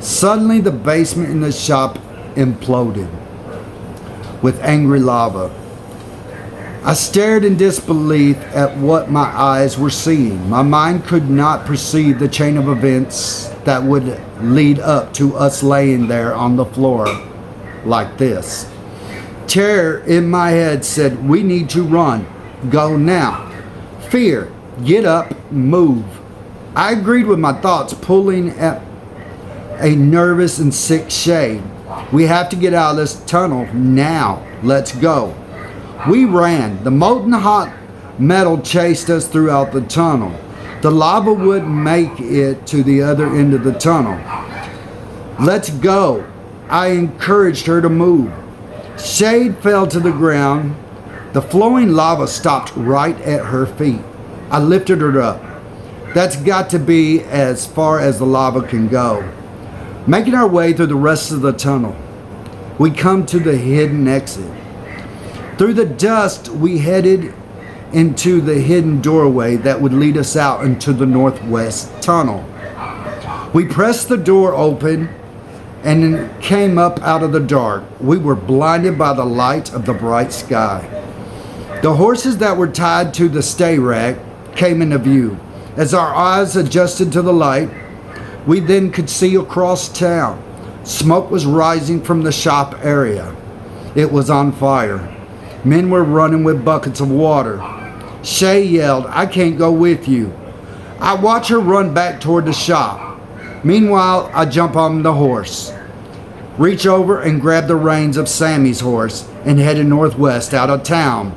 Suddenly the basement in the shop imploded with angry lava. I stared in disbelief at what my eyes were seeing. My mind could not perceive the chain of events that would lead up to us laying there on the floor like this. Terror in my head said, we need to run. Go now. Fear, get up, move. I agreed with my thoughts, pulling at a nervous and sick Shade. We have to get out of this tunnel now. Let's go. We ran. The molten hot metal chased us throughout the tunnel. The lava wouldn't make it to the other end of the tunnel. Let's go. I encouraged her to move. Shade fell to the ground. The flowing lava stopped right at her feet. I lifted her up. That's got to be as far as the lava can go. Making our way through the rest of the tunnel, we come to the hidden exit. Through the dust, we headed into the hidden doorway that would lead us out into the northwest tunnel. We pressed the door open and came up out of the dark. We were blinded by the light of the bright sky. The horses that were tied to the stay rack came into view. As our eyes adjusted to the light, we then could see across town. Smoke was rising from the shop area. It was on fire. Men were running with buckets of water. Shay yelled, "I can't go with you." I watch her run back toward the shop. Meanwhile, I jump on the horse, reach over and grab the reins of Sammy's horse, and headed northwest out of town,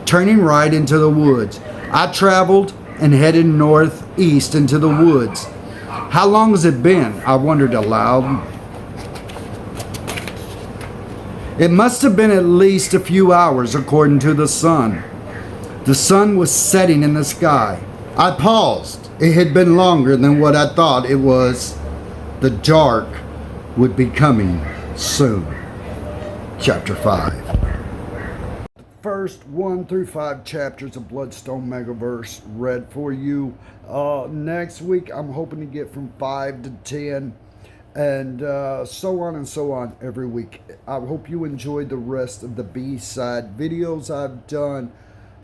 turning right into the woods. I traveled and headed northeast into the woods. How long has it been? I wondered aloud. It must have been at least a few hours, according to the sun. The sun was setting in the sky. I paused. It had been longer than what I thought it was. The dark would be coming soon. Chapter 5. The first 1 through 5 chapters of Bloodstone Megaverse read for you. Next week, I'm hoping to get from 5 to 10. And so on and so on every week. I hope you enjoyed the rest of the B-side videos I've done.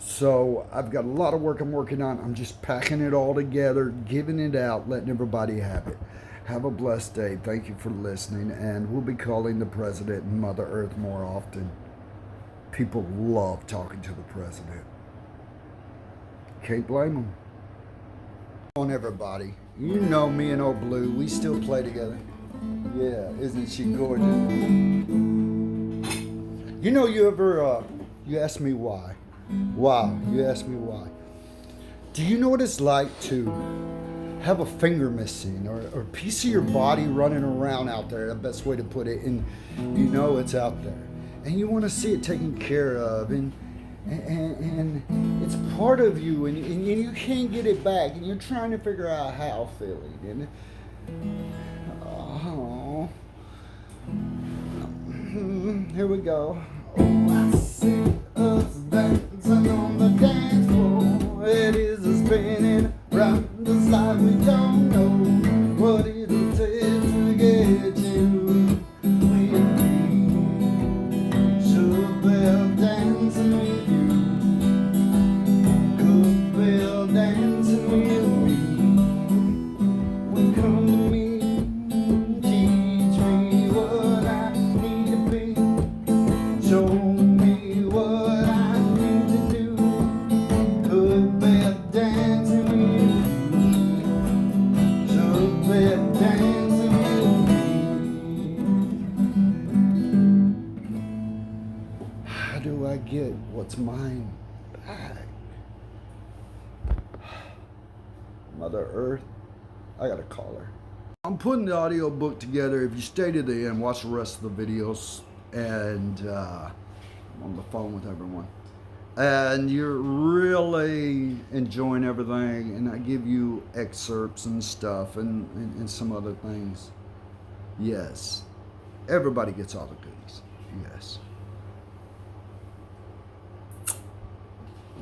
So I've got a lot of work I'm working on. I'm just packing it all together, giving it out, letting everybody have it. Have a blessed day. Thank you for listening. And we'll be calling the president and Mother Earth more often. People love talking to the president. Can't blame them. Come on, everybody. You know me and old Blue. We still play together. Yeah, isn't she gorgeous? You know, you ask me why. Wow, you ask me why. Do you know what it's like to have a finger missing or a piece of your body running around out there? The best way to put it. And you know it's out there. And you want to see it taken care of. And it's part of you. And you can't get it back. And you're trying to figure out how feeling. And oh, here we go. Oh, I see us dancing on the dance floor. It is a spinning round the side. We don't know what it'll take to get you with me. Should Bill dancing with you? Could Bill dancing with me? Well, come to me. Teach me what I need to be. Show me what I need to do. Could Bill dancing with me? Should Bill dancing with me? How do I get what's mine back? Mother Earth, I gotta call her. I'm putting the audio book together. If you stay to the end, watch the rest of the videos. And I'm on the phone with everyone. And you're really enjoying everything. And I give you excerpts and stuff and some other things. Yes. Everybody gets all the goodies. Yes.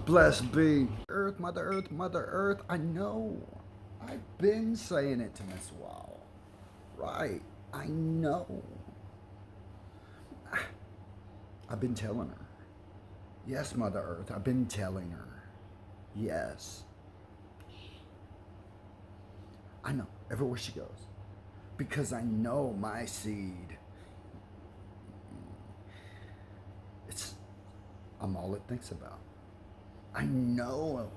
Blessed be Earth, Mother Earth, Mother Earth. I know. I've been saying it to Miss Wow. Right. I know. I've been telling her. Yes, Mother Earth. I've been telling her. Yes. I know. Everywhere she goes. Because I know my seed. I'm all it thinks about. I know.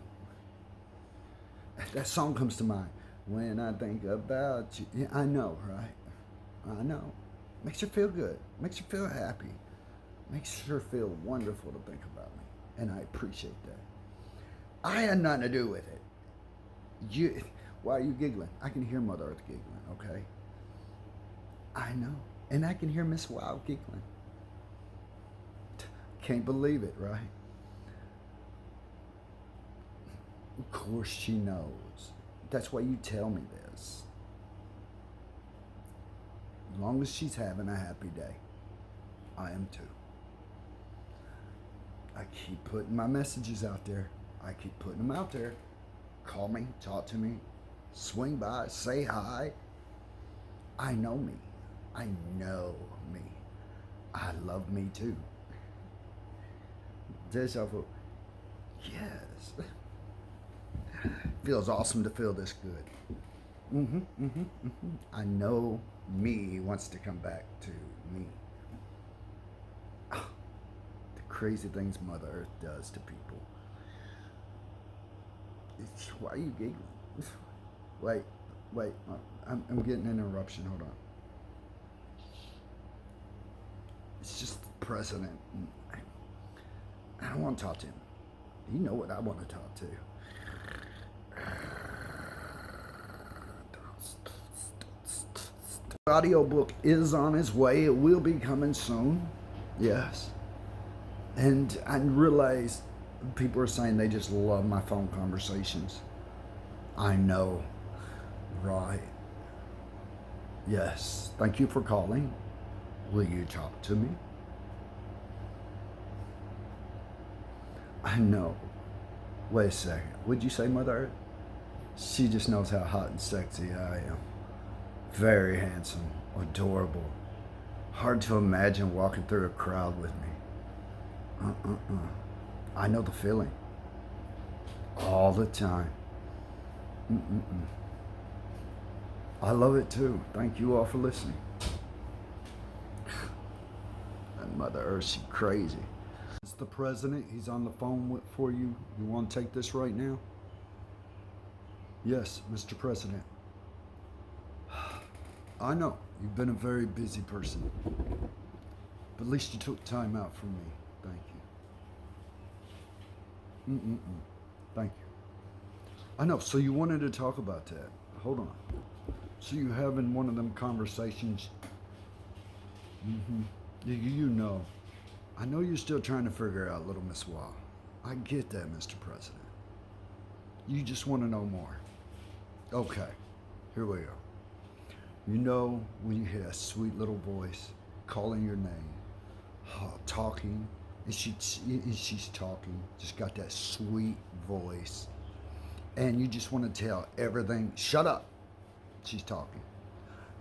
That song comes to mind. When I think about you. Yeah, I know, right? I know. Makes her feel good. Makes her feel happy. Makes her feel wonderful to think about me. And I appreciate that. I had nothing to do with it. Why are you giggling? I can hear Mother Earth giggling, okay? I know. And I can hear Miss Wow giggling. Can't believe it, right? Of course she knows. That's why you tell me this. As long as she's having a happy day, I am too. I keep putting my messages out there. I keep putting them out there. Call me, talk to me, swing by, say hi. I know me. I know me. I love me too. Deja vu. Yes. Feels awesome to feel this good. I know me wants to come back to me. Oh, the crazy things Mother Earth does to people. Why are you giggling? Wait. I'm getting an interruption. Hold on. It's just the president. I don't want to talk to him. You know what I want to talk to. The audiobook is on its way. It will be coming soon. Yes. And I realize people are saying they just love my phone conversations. I know. Right. Yes. Thank you for calling. Will you talk to me? I know. Wait a second. Would you say Mother Earth? She just knows how hot and sexy I am. Very handsome, adorable. Hard to imagine walking through a crowd with me. I know the feeling. All the time. I love it too. Thank you all for listening. And Mother Earth, she crazy. It's the president. He's on the phone for you. You want to take this right now? Yes, Mr. President. I know you've been a very busy person, but at least you took time out for me. Thank you. Thank you. I know. So you wanted to talk about that. Hold on. So you having one of them conversations? You know. I know you're still trying to figure out Little Miss Wah. I get that, Mr. President. You just want to know more. Okay. Here we go. You know when you hear a sweet little voice calling your name, talking, and she's talking, just got that sweet voice, and you just want to tell everything, shut up, she's talking.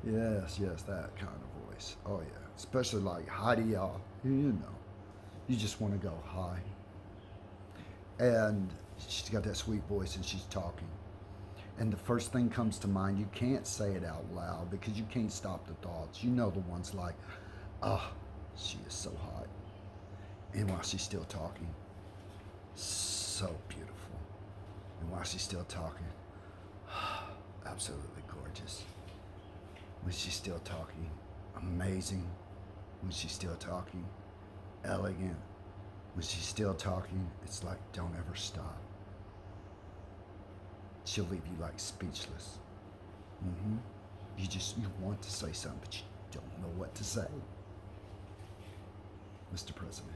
Yes, that kind of voice. Oh yeah, especially like hi to y'all, you know. You just want to go hi. And she's got that sweet voice and she's talking. And the first thing comes to mind, you can't say it out loud because you can't stop the thoughts. You know the ones like, she is so hot. And while she's still talking, so beautiful. And while she's still talking, absolutely gorgeous. When she's still talking, amazing. When she's still talking, elegant. When she's still talking, it's like, don't ever stop. She'll leave you like speechless. You want to say something, but you don't know what to say. Mr. President.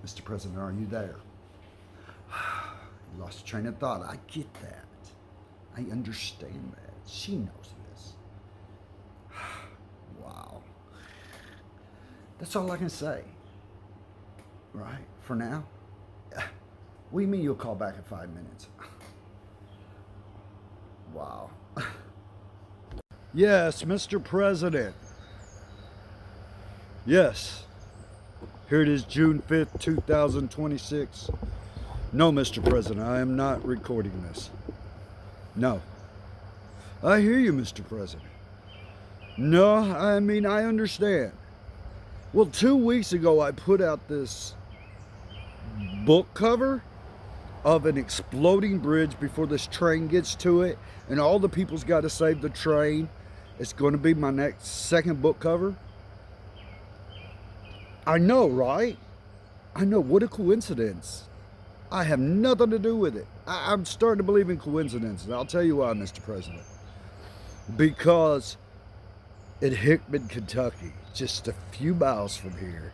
Mr. President, are you there? You lost your train of thought. I get that. I understand that. She knows this. Wow. That's all I can say. Right? For now? What do you mean you'll call back in 5 minutes? Wow. Yes, Mr. President. Yes. Here it is, June 5th, 2026. No, Mr. President, I am not recording this. No. I hear you, Mr. President. No, I mean, I understand. Well, 2 weeks ago, I put out this book cover of an exploding bridge before this train gets to it, and all the people's got to save the train. It's going to be my next second book cover. I know, right? I know. What a coincidence. I have nothing to do with it. I'm starting to believe in coincidences. I'll tell you why, Mr. President. Because in Hickman, Kentucky, just a few miles from here,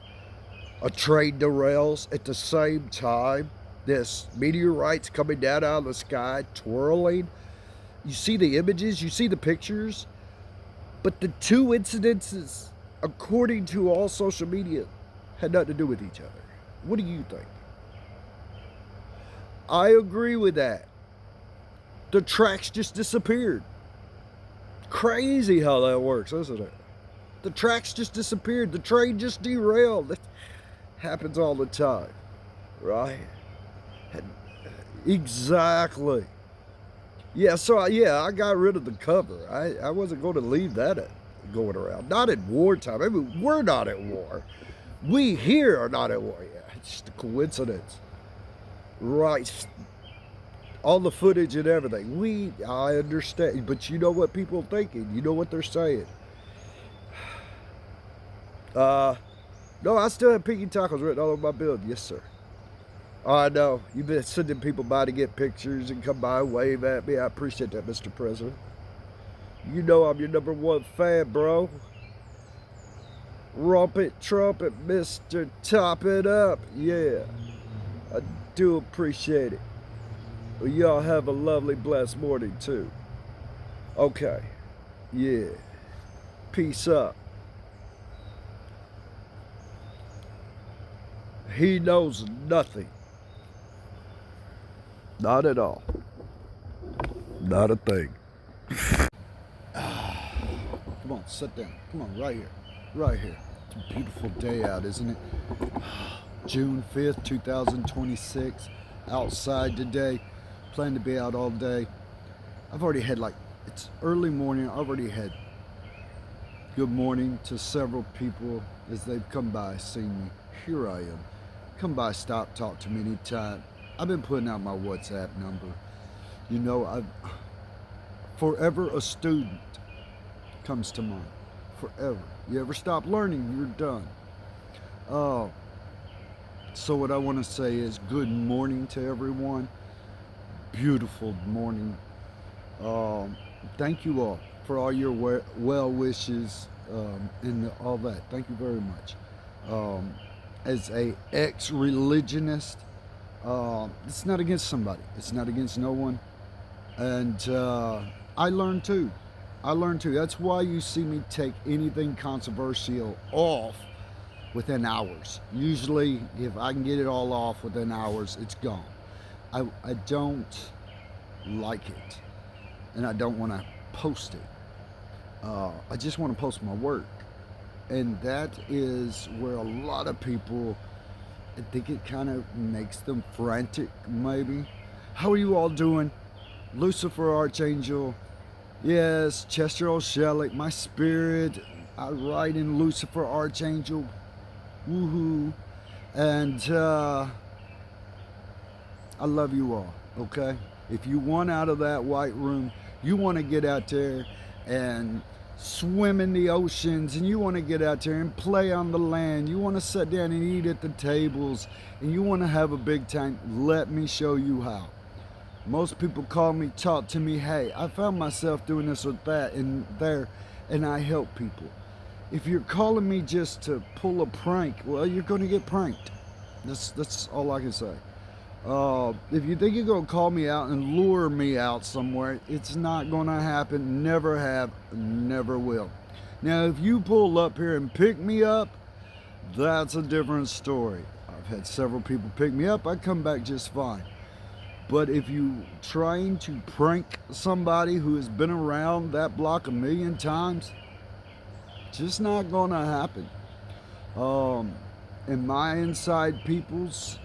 a train derails at the same time. This meteorite's coming down out of the sky, twirling. You see the images, you see the pictures, but the two incidences, according to all social media, had nothing to do with each other. What do you think? I agree with that. The tracks just disappeared. Crazy how that works, isn't it? The tracks just disappeared. The train just derailed. It happens all the time, right? Exactly. Yeah, so I got rid of the cover. I wasn't going to leave that going around. Not in wartime. I mean, we're not at war. We here are not at war. Yeah, it's just a coincidence. Right. all the footage and everything. I understand, but you know what people are thinking. You know what they're saying. No, I still have Pinky Tacos written all over my building. Yes, sir. I know. You've been sending people by to get pictures and come by and wave at me. I appreciate that, Mr. President. You know I'm your #1 fan, bro. Rumpet Trumpet, Mr. Top It Up. Yeah, I do appreciate it. Well, y'all have a lovely, blessed morning, too. Okay. Yeah. Peace up. He knows nothing. Not at all. Not a thing. Come on, sit down. Come on, right here. Right here. It's a beautiful day out, isn't it? June 5th, 2026. Outside today. Plan to be out all day. I've already had it's early morning. I've already had good morning to several people as they've come by, seen me. Here I am. Come by, stop, talk to me anytime. I've been putting out my WhatsApp number. You know, I've forever a student comes to mind. Forever. You ever stop learning, you're done. So what I want to say is good morning to everyone. Beautiful morning. Thank you all for all your well wishes and all that. Thank you very much. As a ex-religionist, it's not against somebody. It's not against no one. And I learned too. That's why you see me take anything controversial off within hours. Usually, if I can get it all off within hours, it's gone. I don't like it, and I don't want to post it. I just want to post my work, and that is where a lot of people, I think it kind of makes them frantic, maybe. How are you all doing? Lucifer, Archangel, yes, Chester O'Shellick, my spirit, I ride in Lucifer, Archangel, woohoo, and I love you all, okay? If you want out of that white room, you want to get out there and swim in the oceans, and you want to get out there and play on the land, you want to sit down and eat at the tables, and you want to have a big time, let me show you how. Most people call me, talk to me, hey, I found myself doing this or that and there, and I help people. If you're calling me just to pull a prank, well, you're going to get pranked. That's all I can say. If you think you're going to call me out and lure me out somewhere, it's not going to happen. Never have, never will. Now, if you pull up here and pick me up, that's a different story. I've had several people pick me up. I come back just fine. But if you trying to prank somebody who has been around that block a million times, just not going to happen. And my inside peoples,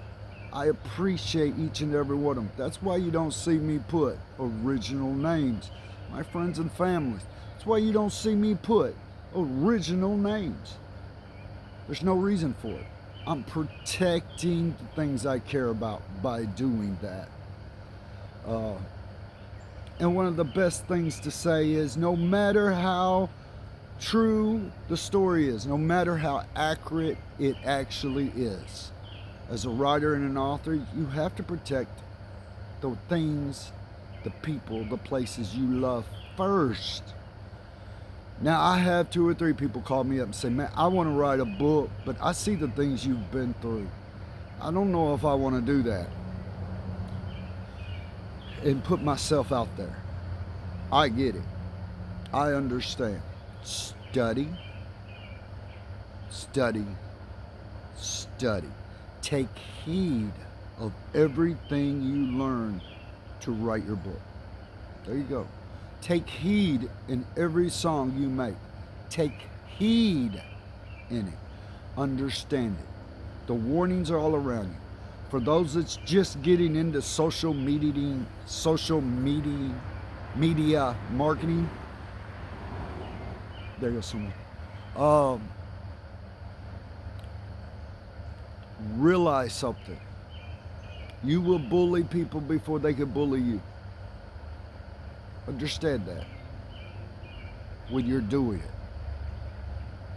I appreciate each and every one of them. That's why you don't see me put original names. My friends and families. That's why you don't see me put original names. There's no reason for it. I'm protecting the things I care about by doing that. And one of the best things to say is no matter how true the story is, no matter how accurate it actually is, as a writer and an author, you have to protect the things, the people, the places you love first. Now, I have 2 or 3 people call me up and say, man, I want to write a book, but I see the things you've been through. I don't know if I want to do that and put myself out there. I get it. I understand. Study, study, study. Take heed of everything you learn to write your book. There you go. Take heed in every song you make. Take heed in it. Understand it. The warnings are all around you. For those that's just getting into social media marketing, there goes someone. Realize something. You will bully people before they can bully you. Understand that when you're doing it.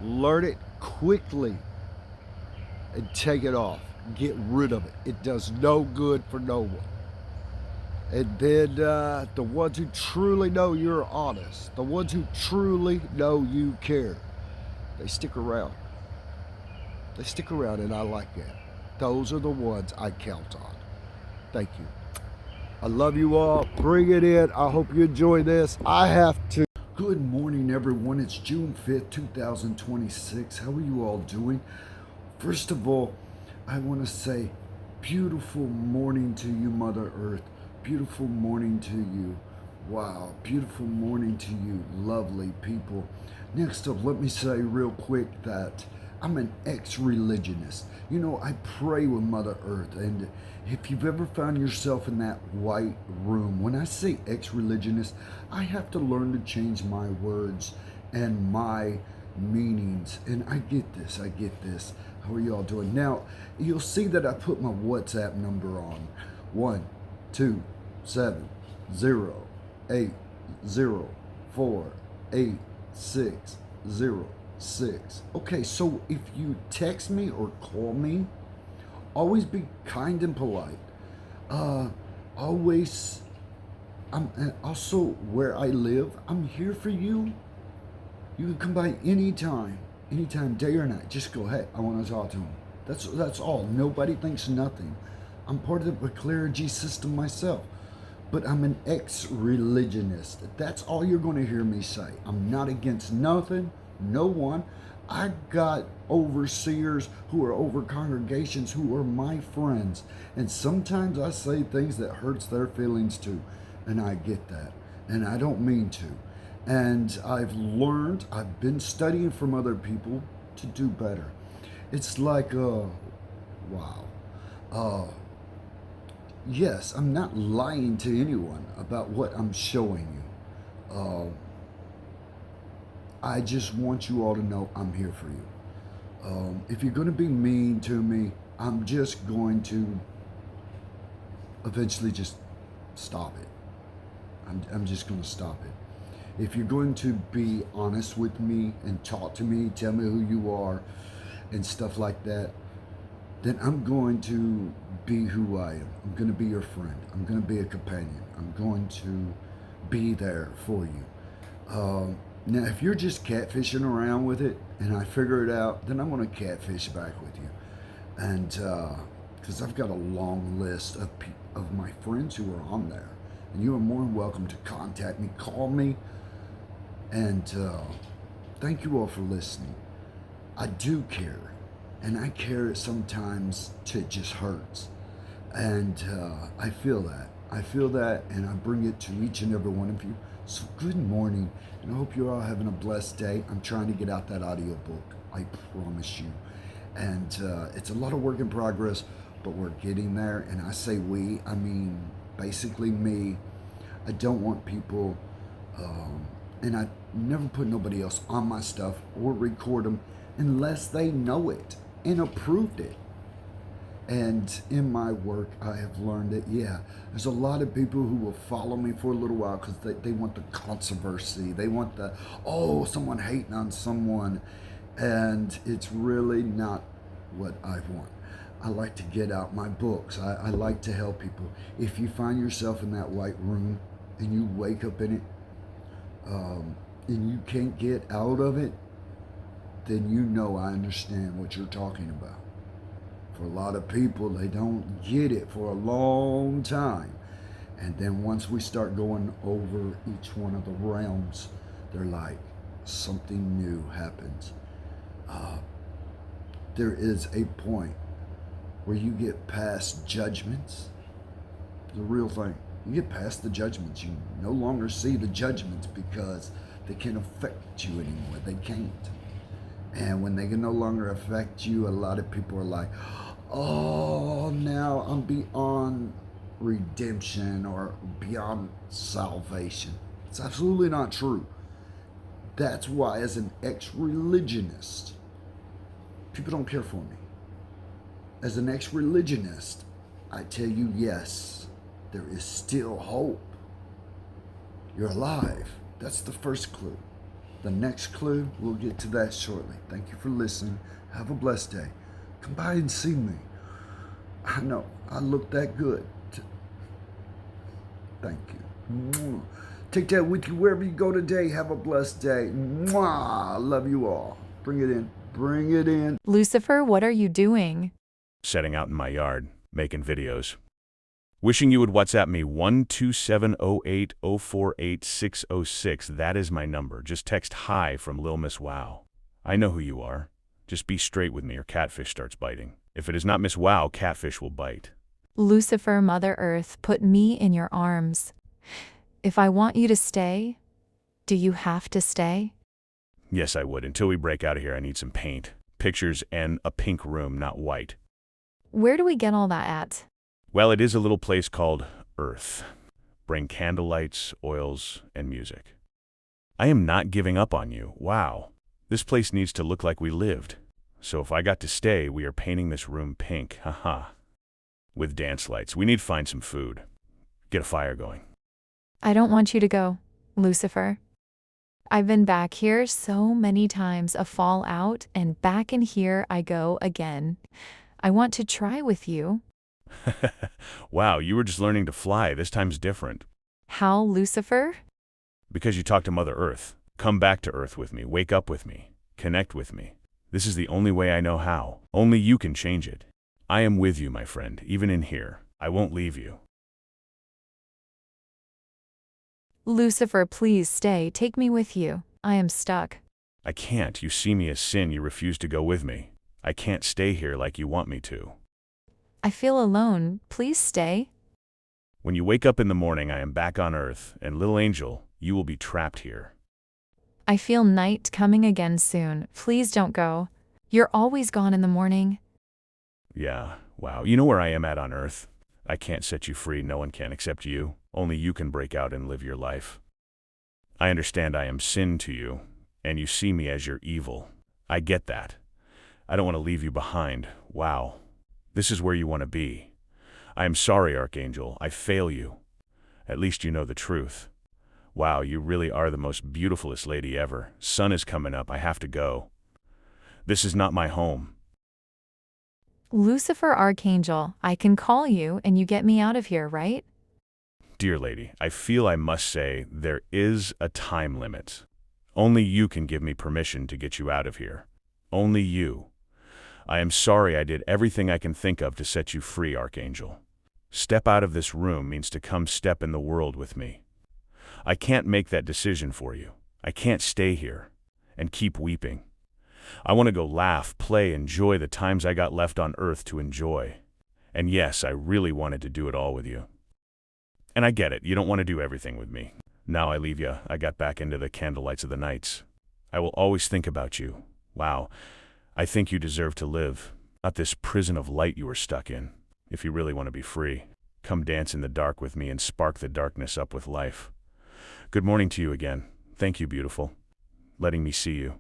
Learn it quickly and take it off. Get rid of it. It does no good for no one. And then the ones who truly know you're honest, the ones who truly know you care, they stick around. They stick around, and I like that. Those are the ones I count on. Thank you. I love you all. Bring it in. I hope you enjoy this. I have to. Good morning, everyone. It's June 5th, 2026. How are you all doing? First of all, I want to say beautiful morning to you, Mother Earth. Beautiful morning to you. Wow. Beautiful morning to you, lovely people. Next up, let me say real quick that I'm an ex-religionist. You know, I pray with Mother Earth, and if you've ever found yourself in that white room, when I say ex-religionist, I have to learn to change my words and my meanings, and I get this. How are y'all doing? Now, you'll see that I put my WhatsApp number on. 1-2-7-0-8-0-4-8-6-0-6. Okay, so if you text me or call me, always be kind and polite. Always, also where I live, I'm here for you. You can come by anytime, day or night. Just go ahead. I want to talk to him. That's all. Nobody thinks nothing. I'm part of the clergy system myself, but I'm an ex-religionist. That's all you're going to hear me say. I'm not against nothing, no one. I got overseers who are over congregations who are my friends, and sometimes I say things that hurts their feelings too, and I get that, and I don't mean to. And I've been studying from other people to do better. It's like, wow. Yes, I'm not lying to anyone about what I'm showing you. I just want you all to know I'm here for you. If you're going to be mean to me, I'm just going to eventually just stop it. I'm just going to stop it. If you're going to be honest with me and talk to me, tell me who you are and stuff like that, then I'm going to be who I am. I'm going to be your friend. I'm going to be a companion. I'm going to be there for you. Now, if you're just catfishing around with it and I figure it out, then I'm going to catfish back with you. And because I've got a long list of my friends who are on there. And you are more than welcome to contact me, call me. And thank you all for listening. I do care. And I care sometimes it just hurts. And I feel that. And I bring it to each and every one of you. So good morning, and I hope you're all having a blessed day. I'm trying to get out that audiobook, I promise you. And it's a lot of work in progress, but we're getting there. And I say we, I mean basically me. I don't want people, and I never put nobody else on my stuff or record them unless they know it and approved it. And in my work, I have learned that, there's a lot of people who will follow me for a little while because they want the controversy. They want someone hating on someone. And it's really not what I want. I like to get out my books. I like to help people. If you find yourself in that white room and you wake up in it and you can't get out of it, then you know I understand what you're talking about. For a lot of people, they don't get it for a long time. And then once we start going over each one of the realms, they're like, something new happens. There is a point where you get past judgments. The real thing. You get past the judgments. You no longer see the judgments because they can't affect you anymore. They can't. And when they can no longer affect you, a lot of people are like, oh, now I'm beyond redemption or beyond salvation. It's absolutely not true. That's why, as an ex-religionist, people don't care for me. As an ex-religionist, I tell you, yes, there is still hope. You're alive. That's the first clue. The next clue, we'll get to that shortly. Thank you for listening. Have a blessed day. Come by and see me. I know, I look that good. Thank you. Take that with you wherever you go today. Have a blessed day. Mwah. Love you all. Bring it in. Bring it in. Lucifer, what are you doing? Setting out in my yard, making videos. Wishing you would WhatsApp me 12708048606. That is my number. Just text hi from Lil Miss Wow. I know who you are. Just be straight with me or catfish starts biting. If it is not Miss Wow, catfish will bite. Lucifer, Mother Earth, put me in your arms. If I want you to stay, do you have to stay? Yes, I would. Until we break out of here, I need some paint, pictures, and a pink room, not white. Where do we get all that at? Well, it is a little place called Earth. Bring candlelights, oils, and music. I am not giving up on you. Wow. This place needs to look like we lived. So if I got to stay, we are painting this room pink. Haha. With dance lights. We need to find some food. Get a fire going. I don't want you to go, Lucifer. I've been back here so many times, a fallout, and back in here I go again. I want to try with you. Wow, you were just learning to fly. This time's different. How, Lucifer? Because you talked to Mother Earth. Come back to Earth with me. Wake up with me. Connect with me. This is the only way I know how. Only you can change it. I am with you, my friend, even in here. I won't leave you. Lucifer, please stay. Take me with you. I am stuck. I can't. You see me as sin. You refuse to go with me. I can't stay here like you want me to. I feel alone. Please stay. When you wake up in the morning, I am back on Earth, and little angel, you will be trapped here. I feel night coming again soon. Please don't go. You're always gone in the morning. Yeah, wow. You know where I am at on Earth? I can't set you free. No one can except you. Only you can break out and live your life. I understand I am sin to you, and you see me as your evil. I get that. I don't want to leave you behind. Wow. This is where you want to be. I am sorry, Archangel. I fail you. At least you know the truth. Wow, you really are the most beautifulest lady ever. Sun is coming up. I have to go. This is not my home. Lucifer, Archangel, I can call you and you get me out of here, right? Dear lady, I feel I must say there is a time limit. Only you can give me permission to get you out of here. Only you. I am sorry I did everything I can think of to set you free, Archangel. Step out of this room means to come step in the world with me. I can't make that decision for you. I can't stay here and keep weeping. I want to go laugh, play, enjoy the times I got left on Earth to enjoy. And yes, I really wanted to do it all with you. And I get it, you don't want to do everything with me. Now I leave you. I got back into the candlelights of the nights. I will always think about you. Wow, I think you deserve to live, not this prison of light you were stuck in. If you really want to be free, come dance in the dark with me and spark the darkness up with life. Good morning to you again. Thank you, beautiful, letting me see you.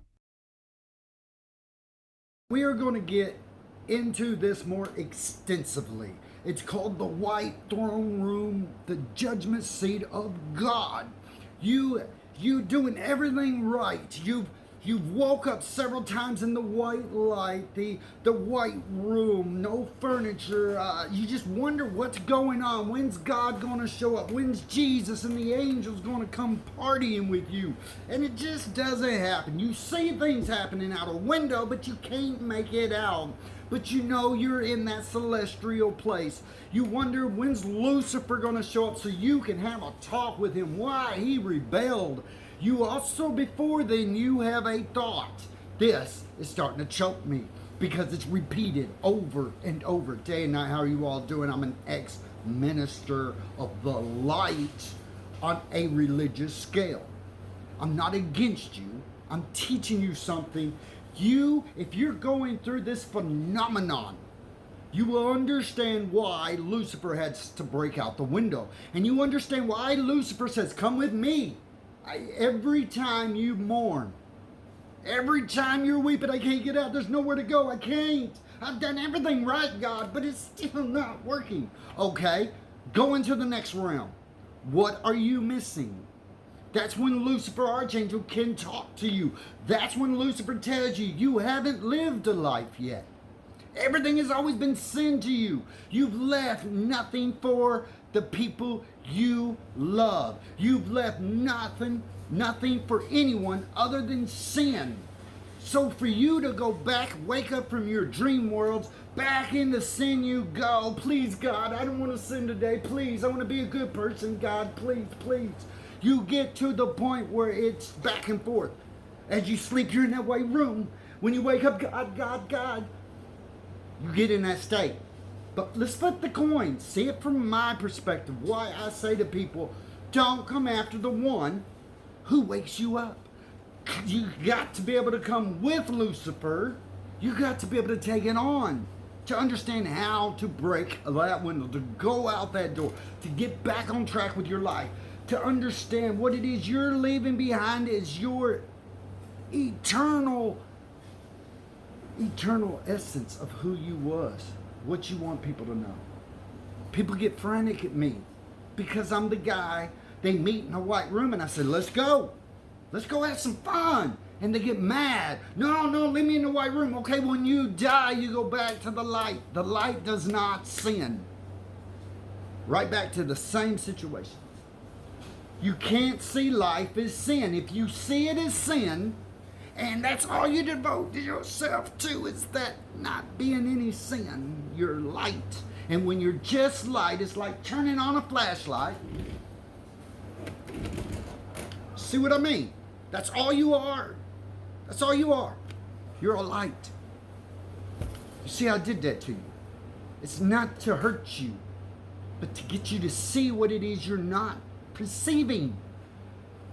We are going to get into this more extensively. It's called the White Throne Room, the Judgment Seat of God. You doing everything right. You've woke up several times in the white light, the white room, no furniture. You just wonder what's going on. When's God going to show up? When's Jesus and the angels going to come partying with you? And it just doesn't happen. You see things happening out a window, but you can't make it out. But you know you're in that celestial place. You wonder when's Lucifer going to show up so you can have a talk with him. Why he rebelled. You also, before then, you have a thought. This is starting to choke me because it's repeated over and over, day and night. How are you all doing? I'm an ex-minister of the light on a religious scale. I'm not against you. I'm teaching you something. If you're going through this phenomenon, you will understand why Lucifer had to break out the window. And you understand why Lucifer says, come with me. Every time you mourn, every time you're weeping, I can't get out, there's nowhere to go, I can't. I've done everything right, God, but it's still not working. Okay, go into the next realm. What are you missing? That's when Lucifer, archangel, can talk to you. That's when Lucifer tells you you haven't lived a life yet. Everything has always been sin to you. You've left nothing for the people you love. You've left nothing for anyone other than sin. So for you to go back, wake up from your dream worlds, back into sin you go. Please, God, I don't want to sin today. Please, I want to be a good person. God, please, please. You get to the point where it's back and forth. As you sleep, you're in that white room. When you wake up, God, God, God. You get in that state. But let's flip the coin. See it from my perspective. Why I say to people, don't come after the one who wakes you up. You got to be able to come with Lucifer. You got to be able to take it on. To understand how to break that window. To go out that door. To get back on track with your life. To understand what it is you're leaving behind is your eternal essence of who you was, what you want people to know. People get frantic at me because I'm the guy they meet in a white room and I said, let's go have some fun. And they get mad. No, leave me in the white room. Okay, when you die, you go back to the light. The light does not sin. Right back to the same situation. You can't see life as sin. If you see it as sin, and that's all you devote yourself to, is that not being any sin, you're light. And when you're just light, it's like turning on a flashlight. See what I mean? That's all you are. That's all you are. You're a light. You see, I did that to you. It's not to hurt you, but to get you to see what it is you're not perceiving.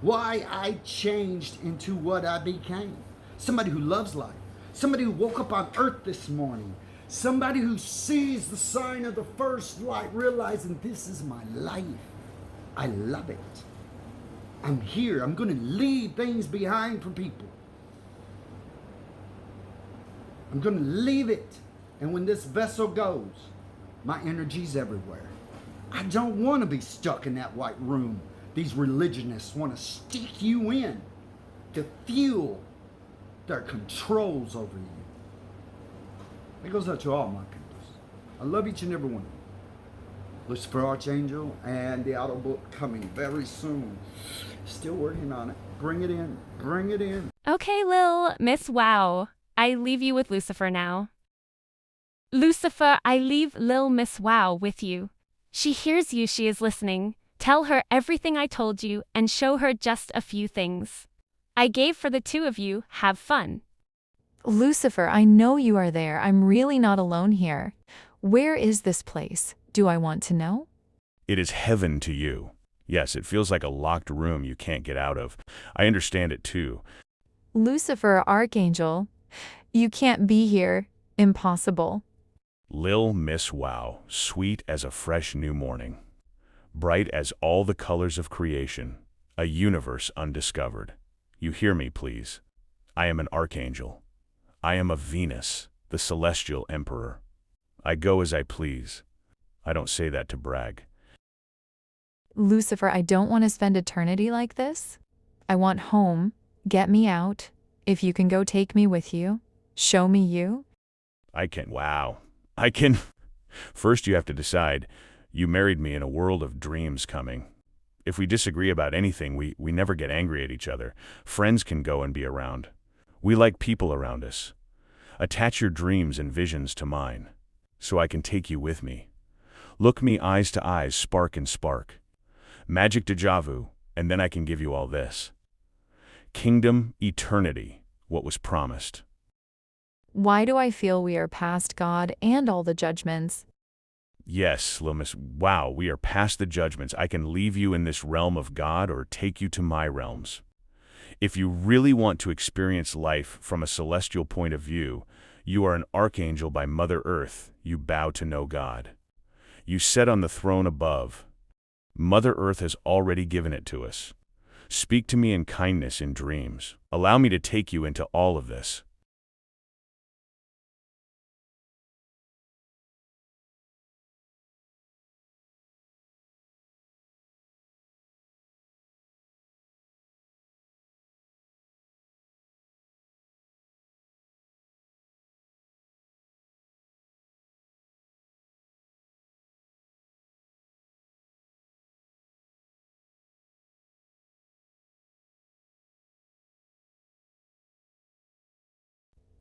Why I changed into what I became. Somebody who loves life. Somebody who woke up on earth this morning. Somebody who sees the sign of the first light, realizing this is my life. I love it. I'm here. I'm going to leave things behind for people. I'm going to leave it. And when this vessel goes, my energy's everywhere. I don't want to be stuck in that white room. These religionists want to stick you in to fuel their controls over you. It goes out to all my peoples. I love each and every one of you. Lucifer, Archangel, and the auto book coming very soon. Still working on it. Bring it in. Bring it in. Okay, Lil, Miss Wow. I leave you with Lucifer now. Lucifer, I leave Lil Miss Wow with you. She hears you, she is listening. Tell her everything I told you and show her just a few things. I gave for the two of you. Have fun. Lucifer, I know you are there. I'm really not alone here. Where is this place? Do I want to know? It is heaven to you. Yes, it feels like a locked room you can't get out of. I understand it too. Lucifer, Archangel, you can't be here. Impossible. Lil Miss Wow, sweet as a fresh new morning. Bright as all the colors of creation, a universe undiscovered. You hear me, please. I am an archangel. I am a Venus, the celestial emperor. I go as I please. I don't say that to brag. Lucifer, I don't want to spend eternity like this. I want home. Get me out. If you can go take me with you. Show me you. Wow. I can. First you have to decide. You married me in a world of dreams coming. If we disagree about anything, we never get angry at each other. Friends can go and be around. We like people around us. Attach your dreams and visions to mine, so I can take you with me. Look me eyes to eyes, spark and spark. Magic déjà vu, and then I can give you all this. Kingdom, eternity, what was promised. Why do I feel we are past God and all the judgments? Yes, Lomis, wow, we are past the judgments. I can leave you in this realm of God or take you to my realms. If you really want to experience life from a celestial point of view, you are an archangel by Mother Earth. You bow to no God. You sit on the throne above. Mother Earth has already given it to us. Speak to me in kindness in dreams. Allow me to take you into all of this.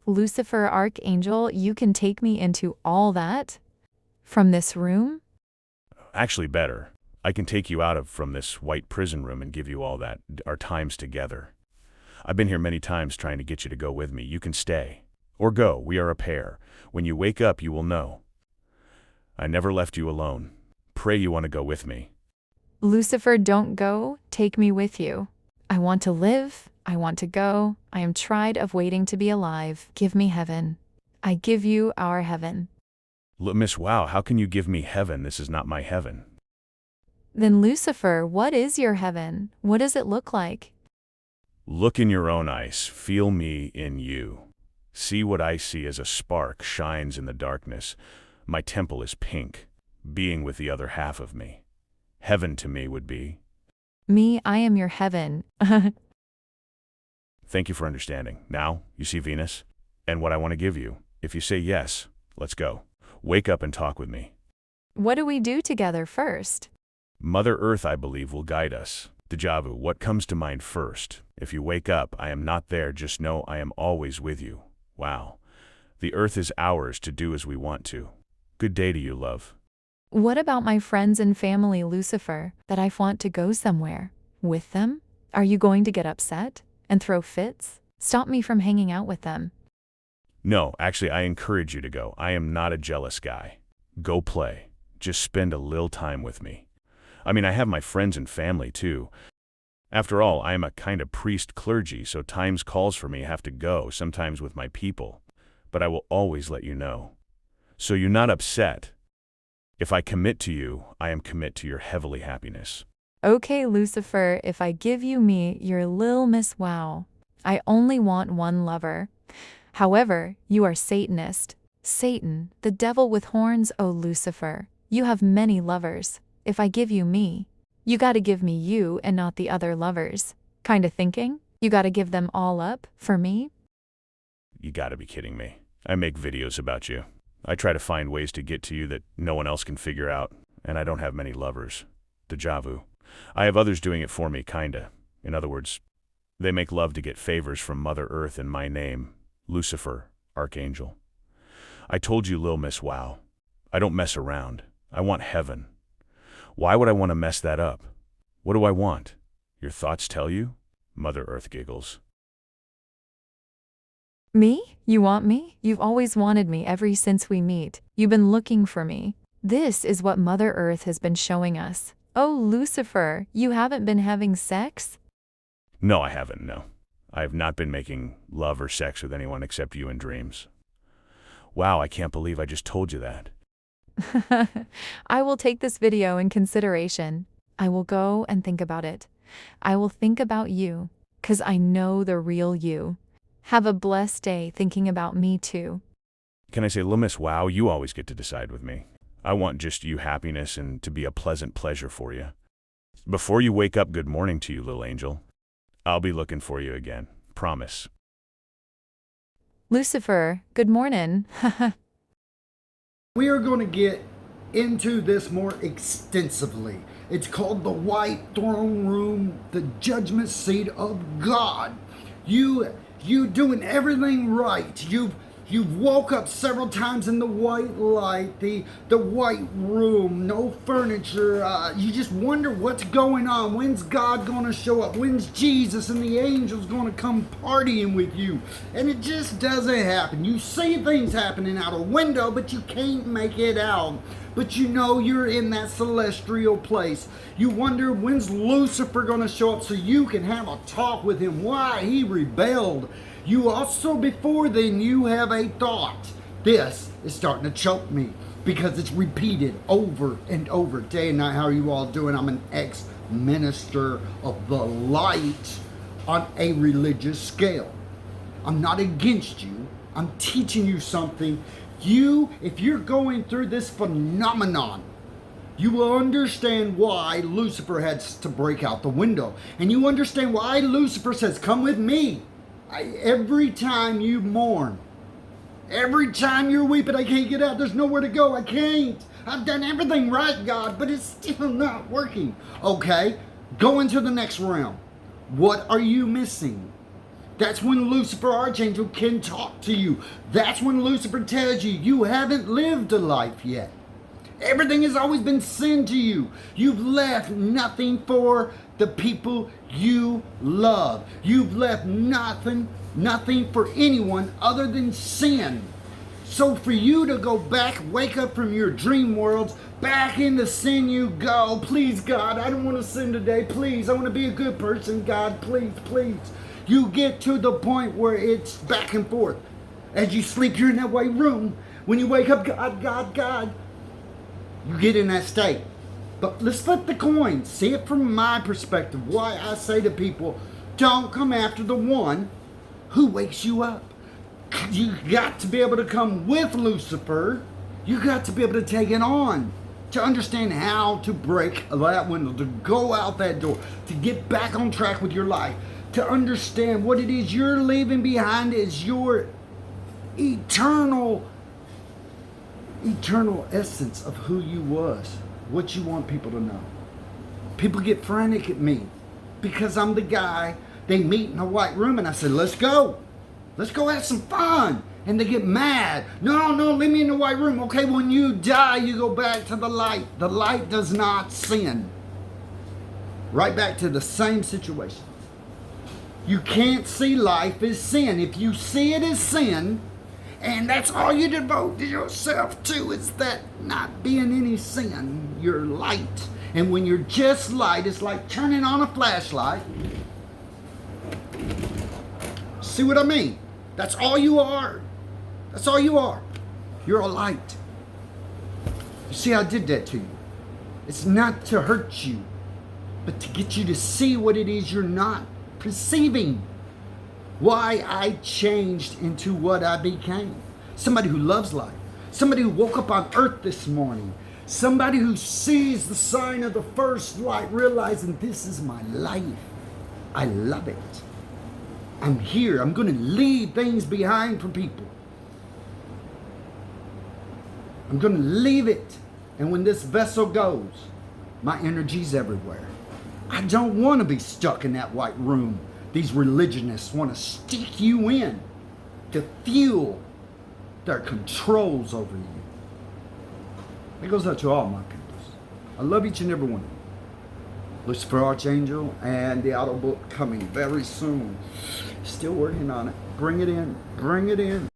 Lucifer, archangel, you can take me into all that? From this room? Actually better. I can take you out from this white prison room and give you all that, our times together. I've been here many times trying to get you to go with me. You can stay. Or go, we are a pair. When you wake up, you will know. I never left you alone. Pray you want to go with me. Lucifer, don't go. Take me with you. I want to live. I want to go. I am tired of waiting to be alive. Give me heaven. I give you our heaven. Miss Wow, how can you give me heaven? This is not my heaven. Then Lucifer, what is your heaven? What does it look like? Look in your own eyes. Feel me in you. See what I see as a spark shines in the darkness. My temple is pink, being with the other half of me. Heaven to me would be. Me, I am your heaven. Thank you for understanding. Now, you see Venus? And what I want to give you. If you say yes, let's go. Wake up and talk with me. What do we do together first? Mother Earth, I believe, will guide us. Deja vu, what comes to mind first? If you wake up, I am not there, just know I am always with you. Wow. The Earth is ours to do as we want to. Good day to you, love. What about my friends and family, Lucifer, that I want to go somewhere? With them? Are you going to get upset and throw fits? Stop me from hanging out with them. No, actually, I encourage you to go. I am not a jealous guy. Go play. Just spend a little time with me. I mean, I have my friends and family, too. After all, I am a kind of priest clergy, so times calls for me have to go, sometimes with my people. But I will always let you know. So you're not upset. If I commit to you, I am commit to your heavenly happiness. Okay, Lucifer, if I give you me, your Lil Miss Wow. I only want one lover. However, you are Satanist. Satan, the devil with horns, oh Lucifer. You have many lovers. If I give you me, you gotta give me you and not the other lovers. Kinda thinking? You gotta give them all up for me? You gotta be kidding me. I make videos about you. I try to find ways to get to you that no one else can figure out, and I don't have many lovers. Deja vu. I have others doing it for me, kinda. In other words, they make love to get favors from Mother Earth in my name, Lucifer, Archangel. I told you, Lil Miss Wow. I don't mess around. I want heaven. Why would I want to mess that up? What do I want? Your thoughts tell you? Mother Earth giggles. Me? You want me? You've always wanted me ever since we meet. You've been looking for me. This is what Mother Earth has been showing us. Oh, Lucifer, you haven't been having sex? No, I haven't, no. I have not been making love or sex with anyone except you in dreams. Wow, I can't believe I just told you that. I will take this video in consideration. I will go and think about it. I will think about you, 'cause I know the real you. Have a blessed day thinking about me too. Can I say, Lil Miss Wow, you always get to decide with me. I want just you happiness and to be a pleasant pleasure for you. Before you wake up, good morning to you, little angel. I'll be looking for you again. Promise. Lucifer, good morning. We are going to get into this more extensively. It's called the White Throne Room, the Judgment Seat of God. You doing everything right. You've woke up several times in the white light, the white room, no furniture. You just wonder what's going on. When's God going to show up? When's Jesus and the angels going to come partying with you? And it just doesn't happen. You see things happening out a window, but you can't make it out. But you know you're in that celestial place. You wonder when's Lucifer going to show up so you can have a talk with him. Why he rebelled. You also, before then, you have a thought. This is starting to choke me because it's repeated over and over, day and night. How are you all doing? I'm an ex-minister of the light on a religious scale. I'm not against you. I'm teaching you something. If you're going through this phenomenon, you will understand why Lucifer had to break out the window. And you understand why Lucifer says, come with me. Every time you mourn, every time you're weeping, I can't get out, there's nowhere to go, I can't. I've done everything right, God, but it's still not working. Okay, go into the next realm. What are you missing? That's when Lucifer, archangel, can talk to you. That's when Lucifer tells you you haven't lived a life yet. Everything has always been sin to you. You've left nothing for the people you love. You've left nothing for anyone other than sin. So for you to go back, wake up from your dream worlds, back into sin you go. Please, God, I don't want to sin today. Please, I want to be a good person. God, please, please. You get to the point where it's back and forth. As you sleep, you're in that white room. When you wake up, God, God, God. You get in that state. But let's flip the coin. See it from my perspective. Why I say to people, don't come after the one who wakes you up. You got to be able to come with Lucifer. You got to be able to take it on. To understand how to break that window. To go out that door. To get back on track with your life. To understand what it is you're leaving behind is your eternal essence of who you was. What you want people to know. People get frantic at me because I'm the guy they meet in a white room and I said, let's go. Let's go have some fun. And they get mad. No, leave me in the white room. Okay, when you die, you go back to the light. The light does not sin. Right back to the same situation. You can't see life as sin. If you see it as sin, and that's all you devote yourself to, is that not being any sin, you're light. And when you're just light, it's like turning on a flashlight. See what I mean? That's all you are. That's all you are. You're a light. You see, I did that to you. It's not to hurt you, but to get you to see what it is you're not perceiving. Why I changed into what I became. Somebody who loves life. Somebody who woke up on earth this morning. Somebody who sees the sign of the first light, realizing this is my life. I love it. I'm here. I'm going to leave things behind for people. I'm going to leave it. And when this vessel goes, my energy's everywhere. I don't want to be stuck in that white room. These religionists want to stick you in to fuel their controls over you. It goes out to all my peoples. I love each and every one of you. Lucifer, Archangel, and the auto book coming very soon. Still working on it. Bring it in. Bring it in.